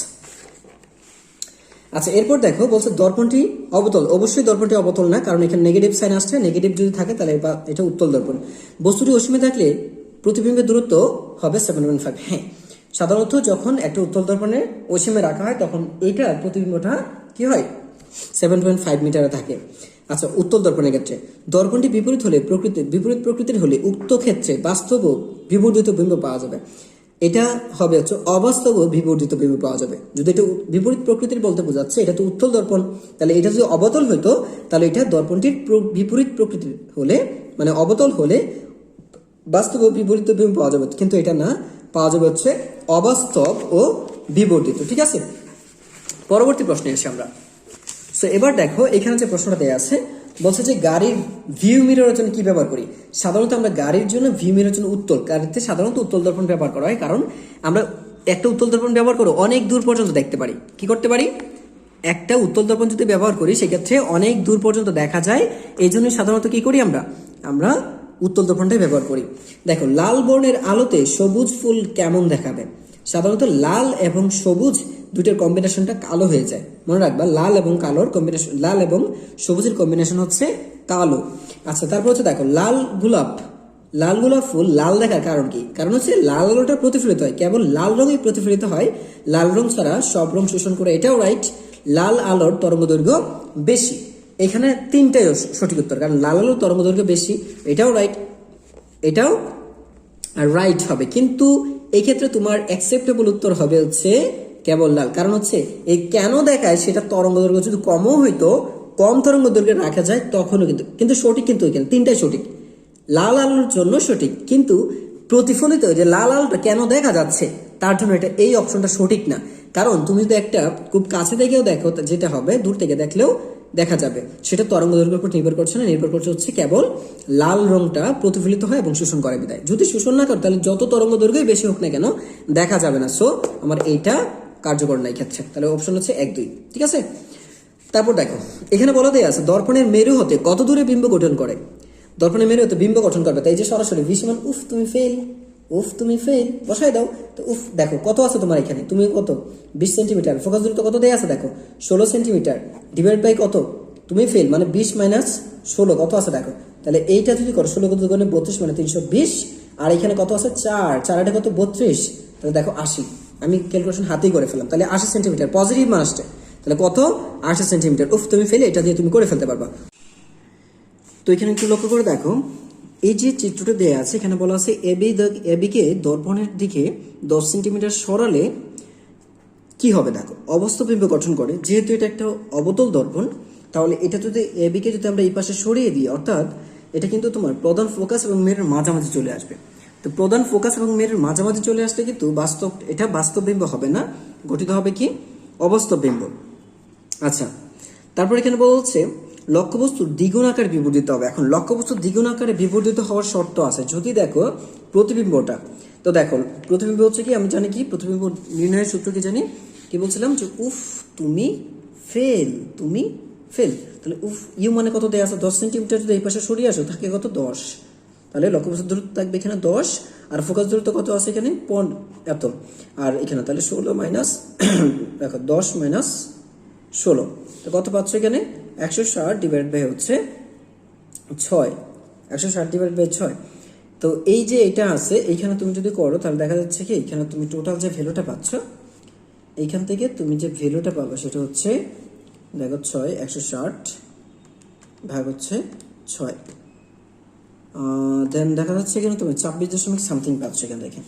আচ্ছা, এরপর দেখো বলছে দর্পণটি অবতল। অবশ্যই দর্পণটি অবতল না, কারণ এখানে নেগেটিভ সাইন আসছে। নেগেটিভ যদি থাকে তাহলে এটা উত্তল দর্পণ। বস্তুটি অসীমে থাকলে প্রতিবিম্বের দূরত্ব হবে 7.5। হ্যাঁ, সাধারণত যখন একটা উত্তল দর্পণে অসীমে রাখা হয় তখন এইটার প্রতিবিম্বটা কি হয়? 7.5 মিটারে থাকে। আচ্ছা, উত্তল দর্পণের ক্ষেত্রে দর্পণটি বিপরীত প্রকৃতির হলে উক্ত ক্ষেত্রে বাস্তব বিবর্ধিত বিম্ব পাওয়া যাবে। এটা হবে হচ্ছে অবাস্তব বিবর্ধিত বিম্ব পাওয়া যাবে। যদি এটা বিপরীত প্রকৃতির বলতে বোঝাচ্ছে, এটা তো উত্তল দর্পণ, তাহলে এটা যদি অবতল হইতো তাহলে এটা দর্পণটির বিপরীত প্রকৃতির হলে, মানে অবতল হলে বাস্তব ও বিপরীত বিম্ব পাওয়া যাবে, কিন্তু এটা না, পাওয়া যাবে হচ্ছে অবাস্তব ও বিবর্ধিত। ঠিক আছে, পরবর্তী প্রশ্নে আসি আমরা। সো এবার দেখো এখানে যে প্রশ্নটা দেওয়া আছে, বলছে যে গাড়ির ভিউ মিররের জন্য কি ব্যবহার করি? সাধারণত আমরা গাড়ির জন্য ভিউ মিররের জন্য গাড়িতে সাধারণত উত্তল দর্পণ ব্যবহার করা হয়, কারণ আমরা একটা উত্তল দর্পণ ব্যবহার করে অনেক দূর পর্যন্ত দেখতে পারি। কি করতে পারি? একটা উত্তল দর্পণ যদি ব্যবহার করি সেক্ষেত্রে অনেক দূর পর্যন্ত দেখা যায়। এই জন্য সাধারণত কি করি আমরা উত্তল দর্পণটাই ব্যবহার করি। দেখো, লাল বর্ণের আলোতে সবুজ ফুল কেমন দেখাবে? সাধারণত লাল এবং সবুজ দুইটার কম্বিনেশনটা কালো হয়ে যায়। মনে রাখবা, লাল এবং কালোর কম্বিনেশন, লাল এবং সবুজের কম্বিনেশন হচ্ছে কালো। আচ্ছা, তারপর হচ্ছে দেখো, লাল গোলাপ ফুল লাল দেখার কারণ কি? কারণ হচ্ছে লাল আলোটা প্রতিফলিত হয়, কেবল লাল রঙই প্রতিফলিত হয়, লাল রং ছাড়া সব রং শোষণ করে। এটাও রাইট, লাল আলোর তরঙ্গদৈর্ঘ্য বেশি। এখানে তিনটাই সঠিক উত্তর, কারণ লাল আলোর তরঙ্গদৈর্ঘ্য বেশি, এটাও রাইট, এটাও রাইট হবে। কিন্তু এই ক্ষেত্রে তোমার অ্যাকসেপ্টেবল উত্তর হবে হচ্ছে কেবল লাল। কারণ হচ্ছে এই কেন দেখায়, সেটা তরঙ্গদৈর্ঘ্য যদি কমও হইতো, কম তরঙ্গদৈর্ঘ্যে রাখা যায় তখনও কিন্তু সঠিক, কিন্তু এখানে তিনটাই সঠিক। লাল আলোর জন্য সঠিক, কিন্তু প্রতিফলিত যে লাল আলোটা কেন দেখা যাচ্ছে তার জন্য এটা, এই অপশনটা সঠিক না। কারণ তুমি যদি একটা খুব কাছে থেকেও দেখো, যেটা হবে দূর থেকে দেখলেও দেখা যাবে, সেটা তরঙ্গদৈর্ঘ্যের উপর নির্ভর করছে না, নির্ভর করছে হচ্ছে কেবল লাল রংটা প্রতিফলিত হয় এবং শোষণ করে বিদায়। যদি শোষণ না করে তাহলে যত তরঙ্গদৈর্ঘ্যই বেশি হোক না কেন দেখা যাবে না। সো আমার এইটা কার্যকর না এই ক্ষেত্রে, তাহলে অপশন হচ্ছে 1, 2। ঠিক আছে, তারপর দেখো, এখানে বলা দেয়া আছে দর্পণের মেরু হতে কত দূরে বিম্ব গঠন করে? দর্পণের মেরু হতে বিম্ব গঠন করবে, তাই যে সরাসরি ভি সমান উফ তুমি ফেল বসাই দাও। তো উফ দেখো কত আছে তোমার এখানে, তুমি কত 20 সেন্টিমিটার, ফোকাস দূরত্ব কত দেয়া আছে দেখো 16 সেন্টিমিটার, ডিভাইড বাই কত, তুমি ফেল মানে 20 মাইনাস 16 কত আছে দেখো। তাহলে এইটা যদি করো 16 কত দুগুণে 32 মানে 320, আর এখানে কত আছে 4 এটা কত 32, তাহলে দেখো 80। আমি ক্যালকুলেশন হাতেই করে ফেললাম, তাহলে 80 সেন্টিমিটার পজিটিভ মান আসছে, তাহলে কত 80 সেন্টিমিটার। উফ তুমি ফেল, এটা দিয়ে তুমি করে ফেলতে পারবা। তো এখানে একটু লক্ষ্য করে দেখো, এই যে চিত্রটা দেয়া আছে, এখানে বলা আছে এবিকে দর্পণের দিকে 10 সেন্টিমিটার সরালে কি হবে? দেখো, অবস্তবিম্ব গঠন করে। যেহেতু এটা একটা অবতল দর্পণ, তাহলে এটা যদি এবিকে যদি আমরা এই পাশে সরিয়ে দিই, অর্থাৎ এটা কিন্তু তোমার প্রধান ফোকাস এবং মিরর মাঝামাঝি চলে আসবে। তো প্রধান ফোকাস এবং মিরর মাঝামাঝি চলে আসলে কিন্তু এটা বাস্তববিম্ব হবে না, গঠিত হবে কি অবস্তববিম্ব। আচ্ছা, তারপর এখানে বলা হচ্ছে লক্ষ্যবস্তুর দ্বিগুণ আকারে বিবর্ধিত হবে। এখন লক্ষ্যবস্তুর দ্বিগুণ আকারে বিবর্ধিত হওয়ার শর্ত আছে, যদি দেখো প্রতিবিম্বটা। তো দেখো, প্রতিবিম্ব হচ্ছে কি, আমি জানি কি প্রতিবিম্ব নির্ণয়ের সূত্র কি জানি, কি বলছিলাম যে উফ তুমি ফেল, তাহলে উফ ইউ মানে কত দেয়া আছে 10 সেন্টিমিটার, যদি এই পাশে সরিয়ে আসো থাকে কত 10, তাহলে লক্ষ্যবস্তুর দূরত্ব থাকবে এখানে 10, আর ফোকাস দূরত্ব কত আছে এখানে এত, আর এখানে তাহলে 16 মাইনাস দেখো 10 মাইনাস 16, তো কত পাচ্ছ এখানে 160 ডিভাইড বাই হচ্ছে 6, 160 ডিভাইড বাই 6। তো এই যে এটা আছে, এইখানে তুমি যদি করো তাহলে দেখা যাচ্ছে কি, এখানে তুমি টোটাল যে ভ্যালুটা পাচ্ছ, এইখান থেকে তুমি যে ভ্যালুটা পাবে সেটা হচ্ছে দেখো 6, 160 ভাগ হচ্ছে 6, দেন দেখা যাচ্ছে এখানে তুমি 26 দশমিক সামথিং পাচ্ছ এখানে দেখে।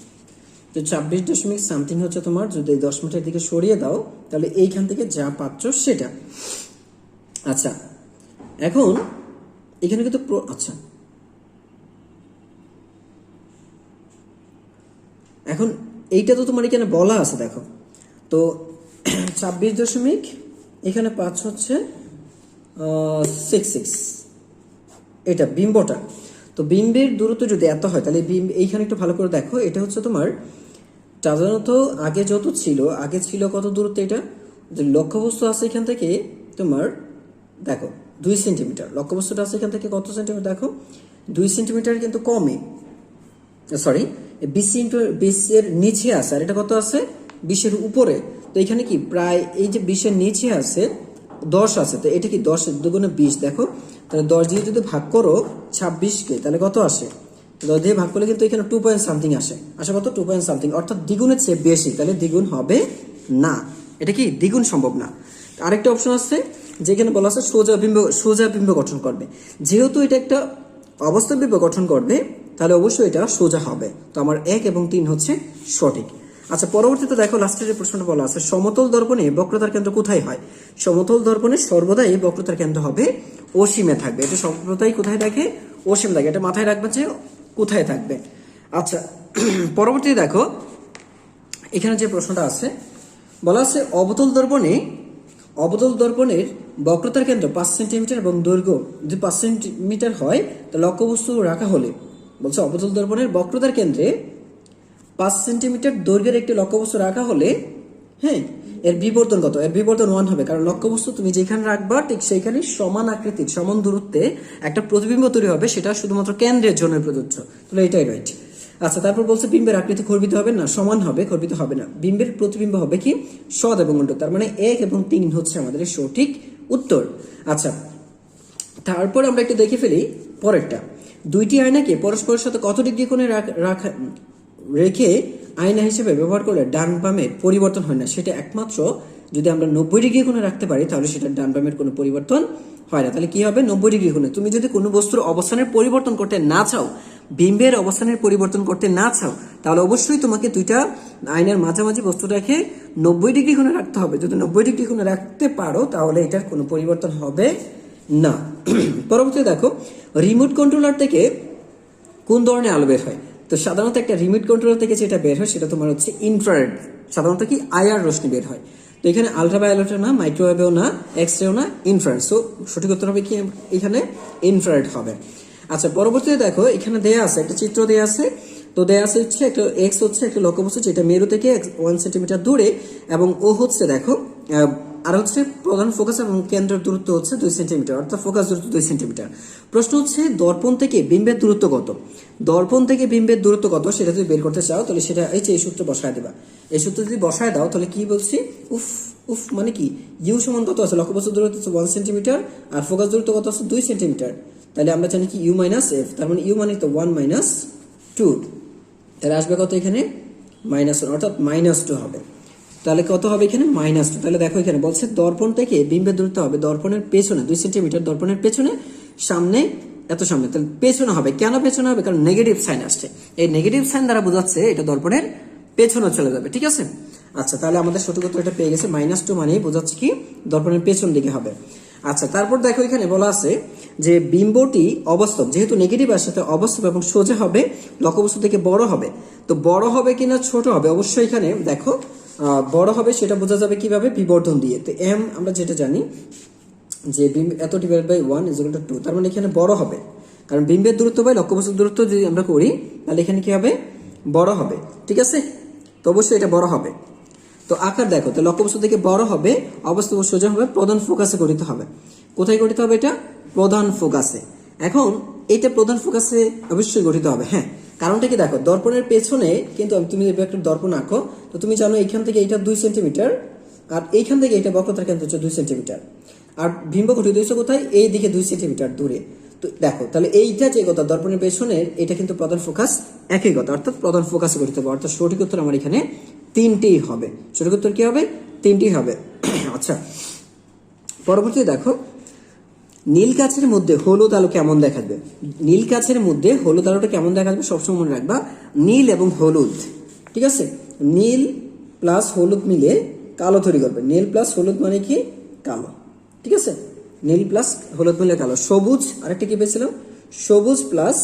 তো 26 দশমিক সামথিং হচ্ছে তোমার, যদি 10 মিটার দিকে সরিয়ে দাও তাহলে এইখান থেকে যা পাচ্ছ সেটা। আচ্ছা, এখন এখানে কিন্তু আচ্ছা, এখন এইটা তো তোমার এখানে বলা আছে দেখো, তো 26 দশমিক এখানে পাচ্ছ হচ্ছে 66, এটা বিম্বটা। তো বিম্বের দূরত্ব যদি এত হয় তাহলে এইখানে একটু ভালো করে দেখো, এটা হচ্ছে তোমার সাধারণত আগে যত ছিল, আগে ছিল কত দূরত্ব, এটা যে লক্ষ্যবস্তু আছে এখান থেকে তোমার দেখো 2 সেন্টিমিটার, লক্ষ্যবস্তুটা আছে এখান থেকে কত সেন্টিমিটার দেখো 2 সেন্টিমিটার, কিন্তু কমে সরি 20 এর নিচে আছে, আর এটা কত আছে 20 এর উপরে। তো এখানে কি প্রায় এই যে 20 এর নিচে আছে 10 আছে, তো এটা কি 10 দুগুণে 20 দেখো, তাহলে 10 দিয়ে যদি ভাগ করো 26কে তাহলে কত আসে, 10 দিয়ে ভাগ করলে কিন্তু এখানে 2 পয়েন্ট সামথিং আসে কত 2 পয়েন্ট সামথিং, অর্থাৎ দ্বিগুণের চেয়ে বেশি, তাহলে দ্বিগুণ হবে না, এটা কি দ্বিগুণ সম্ভব না। আরেকটা অপশন আছে যেখানে বলা আছে সোজা বিম্ব গঠন করবে। যেহেতু এটা একটা অবস্থা বিম্ব গঠন করবে তাহলে অবশ্যই এটা সোজা হবে, তো আমার 1 এবং 3 হচ্ছে সঠিক। আচ্ছা, পরবর্তীতে দেখো লাস্টের যে প্রশ্নটা বলা আছে, সমতল দর্পণে বক্রতার কেন্দ্র কোথায় হয়? সমতল দর্পণে সর্বদাই বক্রতার কেন্দ্র হবে অসীমে থাকবে, এটা সর্বদাই কোথায় থাকে, অসীম থাকে, এটা মাথায় রাখবে যে কোথায় থাকবে। আচ্ছা, পরবর্তীতে দেখো এখানে যে প্রশ্নটা আছে, বলা আছে অবতল দর্পণের বক্রতার কেন্দ্র 5 সেন্টিমিটার এবং দৈর্ঘ্য যদি 5 সেন্টিমিটার হয়, তো লক্ষ্যবস্তু রাখা হলে, বলছে অবতল দর্পণের বক্রতার কেন্দ্রে 5 সেন্টিমিটার দৈর্ঘ্যের একটি লক্ষ্যবস্তু রাখা হলে, হ্যাঁ, এর বিবর্তন কত? এর বিবর্তন 1 হবে, কারণ লক্ষ্যবস্তু তুমি যেখানে রাখবা ঠিক সেইখানে সমান আকৃতির সমান দূরত্বে একটা প্রতিবিম্ব তৈরি হবে, সেটা শুধুমাত্র কেন্দ্রের জন্য প্রযোজ্য। তাহলে এটাই রাইট। আচ্ছা, তারপর বলছে বিম্বের আকৃতি খর্বিত হবে না, সমান হবে, খর্বিত হবে না। বিম্বের প্রতিবিম্ব হবে কি সৎ এবং উল্টো, তার মানে 1 এবং 3 হচ্ছে আমাদের সঠিক উত্তর। আচ্ছা, তারপর আমরা একটু দেখে ফেলি পরেরটা। দুইটি আয়নাকে পরস্পরের সাথে কত ডিগ্রি কোণে রেখে আয়না হিসেবে ব্যবহার করলে ডান বামের পরিবর্তন হয় না? সেটা একমাত্র যদি আমরা 90 ডিগ্রি কোণে রাখতে পারি, তাহলে সেটা ডান বামের কোনো পরিবর্তন হয় না। তাহলে কি হবে? 90 ডিগ্রি কোণে। তুমি যদি কোনো বস্তুর অবস্থানের পরিবর্তন করতে না চাও, বিম্বের অবস্থানের পরিবর্তন করতে না চাও, তাহলে অবশ্যই তোমাকে দুইটা আয়নার মাঝামাঝি বস্তুটাকে 90 ডিগ্রি কোণে রাখতে হবে। যদি 90 ডিগ্রি কোণে রাখতে পারো, তাহলে এটার কোনো পরিবর্তন হবে না। পরবর্তীতে দেখো, রিমোট কন্ট্রোলার থেকে কোন ধরনের আলো বের হয়? তো সাধারণত একটা রিমোট কন্ট্রোলার থেকে যেটা বের হয় সেটা তোমার হচ্ছে ইনফ্রারেড, সাধারণত কি আইআর রশ্মি বের হয়। তো এখানে আলট্রাভায়োলেটও না, মাইক্রোওয়েভও না, এক্সরেও না, ইনফ্রারেড। সো সঠিক উত্তর হবে কি এখানে? ইনফ্রারেড হবে। আচ্ছা, পরবর্তীতে দেখো এখানে দেয়া আছে একটা চিত্র দেয়া আছে। তো দেয়া আছে হচ্ছে একটা এক্স হচ্ছে একটা লক্ষ্যবস্তু যেটা মেরু থেকে 1 সেন্টিমিটার দূরে, এবং ও হচ্ছে দেখো আর হচ্ছে প্রধান ফোকাস এবং কেন্দ্রের দূরত্ব হচ্ছে 2 সেন্টিমিটার, অর্থাৎ ফোকাস দূরত্ব 2 সেন্টিমিটার। প্রশ্ন হচ্ছে দর্পণ থেকে বিম্বের দূরত্ব কত? দর্পণ থেকে বিম্বের দূরত্ব কত সেটা যদি বের করতে চাও, তাহলে সেটা এই সূত্র বসায় দেবা। এই সূত্র যদি বসায় দাও, তাহলে কি বলছি? উফ উফ মানে কি, ইউ সমান কত আছে? লক্ষ্যবস্তু দূরত্ব হচ্ছে 1 সেন্টিমিটার, আর ফোকাস দূরত্ব কত আছে? 2 সেন্টিমিটার। তাহলে আমরা জানি কি ইউ মাইনাস এফ, তার মানে ইউ মানে তো 1 মাইনাস 2, তাহলে আসবে কত এখানে? -1, অর্থাৎ -2 হবে। তাহলে কত হবে এখানে? -2। তাহলে দেখো এখানে বলছে দর্পণ থেকে বিম্বের দূরত্ব হবে দর্পণের পেছনে 2 সেন্টিমিটার, দর্পণের পেছনে, সামনে এত সামনে। তাহলে পেছনে হবে, কেন পেছনে হবে? কারণ নেগেটিভ সাইন আসছে। এই নেগেটিভ সাইন দ্বারা বোঝাচ্ছে এটা দর্পণের পেছনে চলে যাবে, ঠিক আছে? আচ্ছা, তাহলে আমাদের সঠিক উত্তর এটা পেয়ে গেছে। -2 মানেই বোঝাচ্ছে কি দর্পণের পেছন দিকে হবে। আচ্ছা, তারপর দেখো এখানে বলা আছে যে বিম্বটি অবাস্তব, যেহেতু নেগেটিভ আসছে তাই অবাস্তব এবং সোজা হবে, লক্ষ্যবস্তু থেকে বড় হবে। তো বড় হবে কিনা ছোট হবে? অবশ্যই এখানে দেখো বড় হবে, সেটা বোঝা যাবে কিভাবে? বিবর্ধন দিয়ে। তো এম আমরা যেটা জানি যে এত divide by 1 is equal to 2, তার মানে এখানে বড় হবে, কারণ বিম্বের দূরত্ব বাই লক্ষ্যবস্তুর দূরত্ব যদি আমরা করি, তাহলে এখানে কি হবে? বড় হবে, ঠিক আছে? তো অবশ্যই এটা বড় হবে। তো আকার দেখো, তো লক্ষ্যবস্তু থেকে বড় হবে, অবস্থা সোজা হবে, প্রধান ফোকাসে গঠিত হবে। কোথায় গঠিত হবে এটা? প্রধান ফোকাসে। এখন এটা প্রধান ফোকাসে অবশ্যই গঠিত হবে। হ্যাঁ, কারণটা কি দেখো, দর্পণের পেছনে কিন্তু তুমি যদি একটা দর্পণ আঁকো, তো তুমি জানো এইখান থেকে এটা 2 সেন্টিমিটার, আর এইখান থেকে এটা বক্রতার কেন্দ্র হচ্ছে 2 সেন্টিমিটার, আর বিম্ব গঠিত হয়েছে কোথায়? এই দিকে 2 সেন্টিমিটার দূরে। তো দেখো, তাহলে এইটা যে কথা দর্পণের পেছনের, এটা কিন্তু প্রধান ফোকাস একই কথা, অর্থাৎ প্রধান ফোকাসে গঠিত হবে। অর্থাৎ সঠিক উত্তর আমার এখানে 3টিই হবে। সঠিক উত্তর কি হবে? 3টি হবে। আচ্ছা, পরবর্তী দেখো, নীল কাচের মধ্যে হলুদ আলো কেমন দেখাবে? নীল কাচের মধ্যে হলুদ আলোটা কেমন দেখাবে সবসময় মনে রাখবা, নীল এবং হলুদ, ঠিক আছে? নীল প্লাস হলুদ মিলে কালো তৈরি করবে। নীল প্লাস হলুদ মানে কি? কালো, ঠিক আছে? নীল প্লাস হলুদ মিলে কালো। সবুজ, আরেকটা কি পেয়েছিলাম? সবুজ প্লাস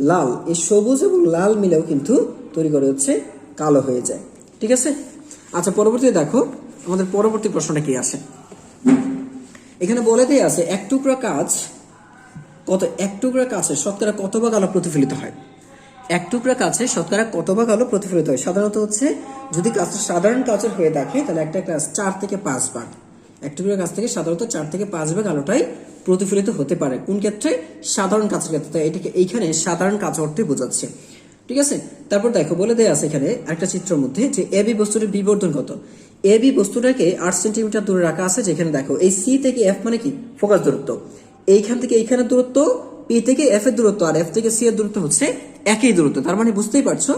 লাল, এই সবুজ এবং লাল মিলেও কিন্তু তৈরি করে হচ্ছে কালো হয়ে যায়, ঠিক আছে? আচ্ছা, পরবর্তীতে দেখো আমাদের পরবর্তী প্রশ্নটা কি আসে। এখানে বলে দিয়ে আছে এক টুকরা কাঁচ এক টুকরা কাঁচে শতকরা কত ভাগ আলো প্রতিফলিত হয়? এক টুকরা কাঁচে শতকরা কত ভাগ আলো প্রতিফলিত হয়? সাধারণত হচ্ছে যদি কাঁচটা সাধারণ কাঁচের হয়ে থাকে, তাহলে একটা কাঁচ 4 থেকে 5 ভাগ, এক টুকরা কাঁচ থেকে সাধারণত 4 থেকে 5 ভাগ আলোটাই প্রতিফলিত হতে পারে। কোন ক্ষেত্রে? সাধারণ কাঁচের ক্ষেত্রে। এটাকে এইখানে সাধারণ কাঁচ অর্থে বোঝাচ্ছে, ঠিক আছে? তারপর দেখো বলে দেয়া আছে এখানে একটা চিত্রের মধ্যে যে এবি বস্তুটির বিবর্ধন কত। এবি বস্তুটাকে 8 সেন্টিমিটার দূরে রাখা আছে, যেখানে দেখো এই সি থেকে এফ মানে কি? ফোকাস দূরত্ব। এইখান থেকে এইখানের দূরত্ব, পি থেকে এফ এর দূরত্ব, আর এফ থেকে সি এর দূরত্ব হচ্ছে একই দূরত্ব। তার মানে বুঝতেই পারছো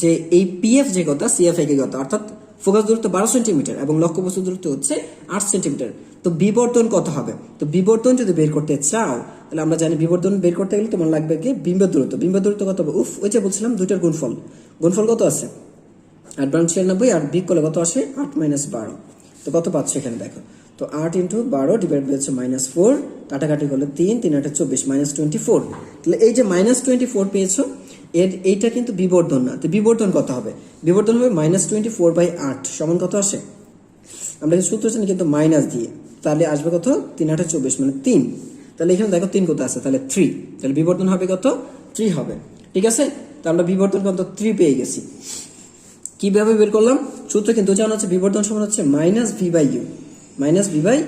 যে এই পিএফ যে কথা, সিএফ একই কথা, অর্থাৎ ফোকাস দূরত্ব 12 সেন্টিমিটার এবং লক্ষ্যবস্তু দূরত্ব হচ্ছে 8 সেন্টিমিটার। তো বিবর্ধন কত হবে? তো বিবর্ধন যদি বের করতে চাও, তাহলে আমরা জানি বিবর্ধন বের করতে গেলে তোমার লাগবে কি? বিম্বের দূরত্ব। বিম্বের দূরত্ব কত হবে? ওই যে বলছিলাম দুইটার গুণফল। গুণফল কত আছে? 8×96, আর বিগ করলে কত আসে? 8 - 12। তো কত পাচ্ছ এখানে দেখো, তো 8 × 12 ডিভাইড বাই হচ্ছে -4, কাটাকাটি করলে 3, 3 × 8 = 24, -24। তাহলে এই যে -24 পেয়েছো, এইটা কিন্তু বিবর্ধন না। তো বিবর্ধন কত হবে? বিবর্ধন হবে -24/8 সমান কত আসে? আমরা সূত্র জানি কিন্তু মাইনাস দিয়ে, তাহলে আসবে কত? 3 × 8 = 24 মানে 3। তাহলে এখানে দেখো 3 কত আছে? তাহলে 3। তাহলে বিবর্ধন হবে কত? 3 হবে, ঠিক আছে? তো আমরা বিবর্ধন কত? 3 পেয়ে গেছি। কিভাবে বের করলাম? সূত্র কিন্তু জানা হচ্ছে বিবর্ধন সমান হচ্ছে minus V by U, minus V by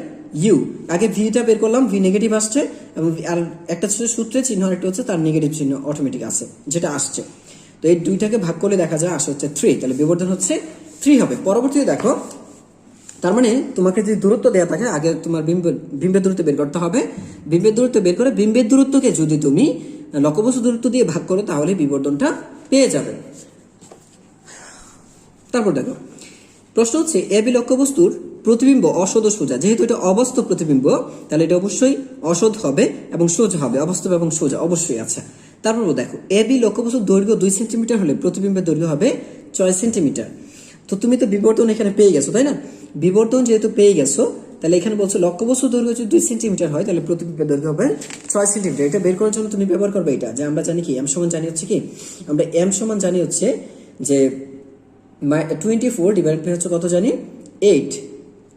U. আগে ভিটা বের করলাম, ভি নেগেটিভ আসছে, এবং আর একটা হচ্ছে সূত্রের চিহ্ন, একটা হচ্ছে তার নেগেটিভ চিহ্ন অটোমেটিক আছে যেটা আসছে। তো এই দুইটাকে ভাগ করলে দেখা যায় আসে হচ্ছে 3, তাহলে বিবর্ধন হচ্ছে 3 হবে। পরবর্তীতে দেখো, তার মানে তোমাকে যদি দূরত্ব দেওয়া থাকে, আগে তোমার বিম্বের দূরত্ব বের করতে হবে। বিম্বের দূরত্ব বের করে বিম্বের দূরত্বকে যদি তুমি লক্ষ্যবস্তু দূরত্ব দিয়ে ভাগ করো তাহলে বিবর্ধনটা পেয়ে যাবে। তারপর দেখো, প্রশ্ন হচ্ছে এবি লক্ষ্যবস্তুর প্রতিবিম্ব অসদ ও সোজা। যেহেতু এটা অবাস্তব প্রতিবিম্ব, তাহলে এটা অবশ্যই অসদ হবে এবং সোজা হবে, অবাস্তব এবং সোজা অবশ্যই আছে। তারপর দেখো, এবি লক্ষ্যবস্তুর দৈর্ঘ্য 2 সেন্টিমিটার হলে প্রতিবিম্বের দৈর্ঘ্য হবে 6 সেন্টিমিটার। তো তুমি তো বিবর্তন এখানে পেয়ে গেছো, তাই না? বিবর্তন যেহেতু পেয়ে গেছো, তাহলে এখানে বলছো লক্ষ্যবস্তুর দৈর্ঘ্য যদি 2 সেন্টিমিটার হয়, তাহলে প্রতিবিম্বের দৈর্ঘ্য হবে 6 সেন্টিমিটার। এটা বের করার জন্য তুমি ব্যবহার করবে এটা, যে আমরা জানি কি এম সমান জানি হচ্ছে কি, আমরা এম সমান জানি হচ্ছে যে 24 ডিভাইড বাই হচ্ছে কত জানি 8,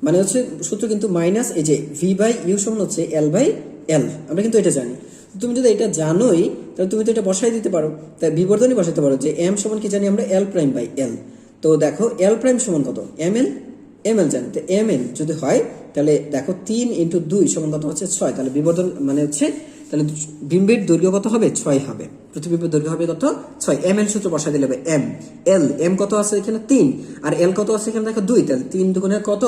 মানে হচ্ছে সূত্র কিন্তু মাইনাস এই যে ভি বাই ইউ সমান হচ্ছে এল বাই এল, আমরা কিন্তু এটা জানি। তুমি যদি এটা জানোই তাহলে তুমি তো এটা বসাই দিতে পারো, তাই বিবর্ধনই বসাতে পারো যে এম সমান কি জানি আমরা এল প্রাইম বাই এল। তো দেখো এল প্রাইম সমান কত, এম এল, এম এল জানি, তো এম এল যদি হয় তাহলে দেখো 3 ইন্টু 2 সমান কত হচ্ছে 6, তাহলে বিবর্ধন মানে হচ্ছে তাহলে বিম্বের দৈর্ঘ্য কত হবে 6 হবে, প্রতিবিম্বের দৈর্ঘ্য হবে কত 6। এম এল সূত্র বসাই দিলে হবে এম এল, এম কত আছে এখানে 3 আর এল কত আছে এখানে দেখো 2, তাহলে 3 দুগুণে কত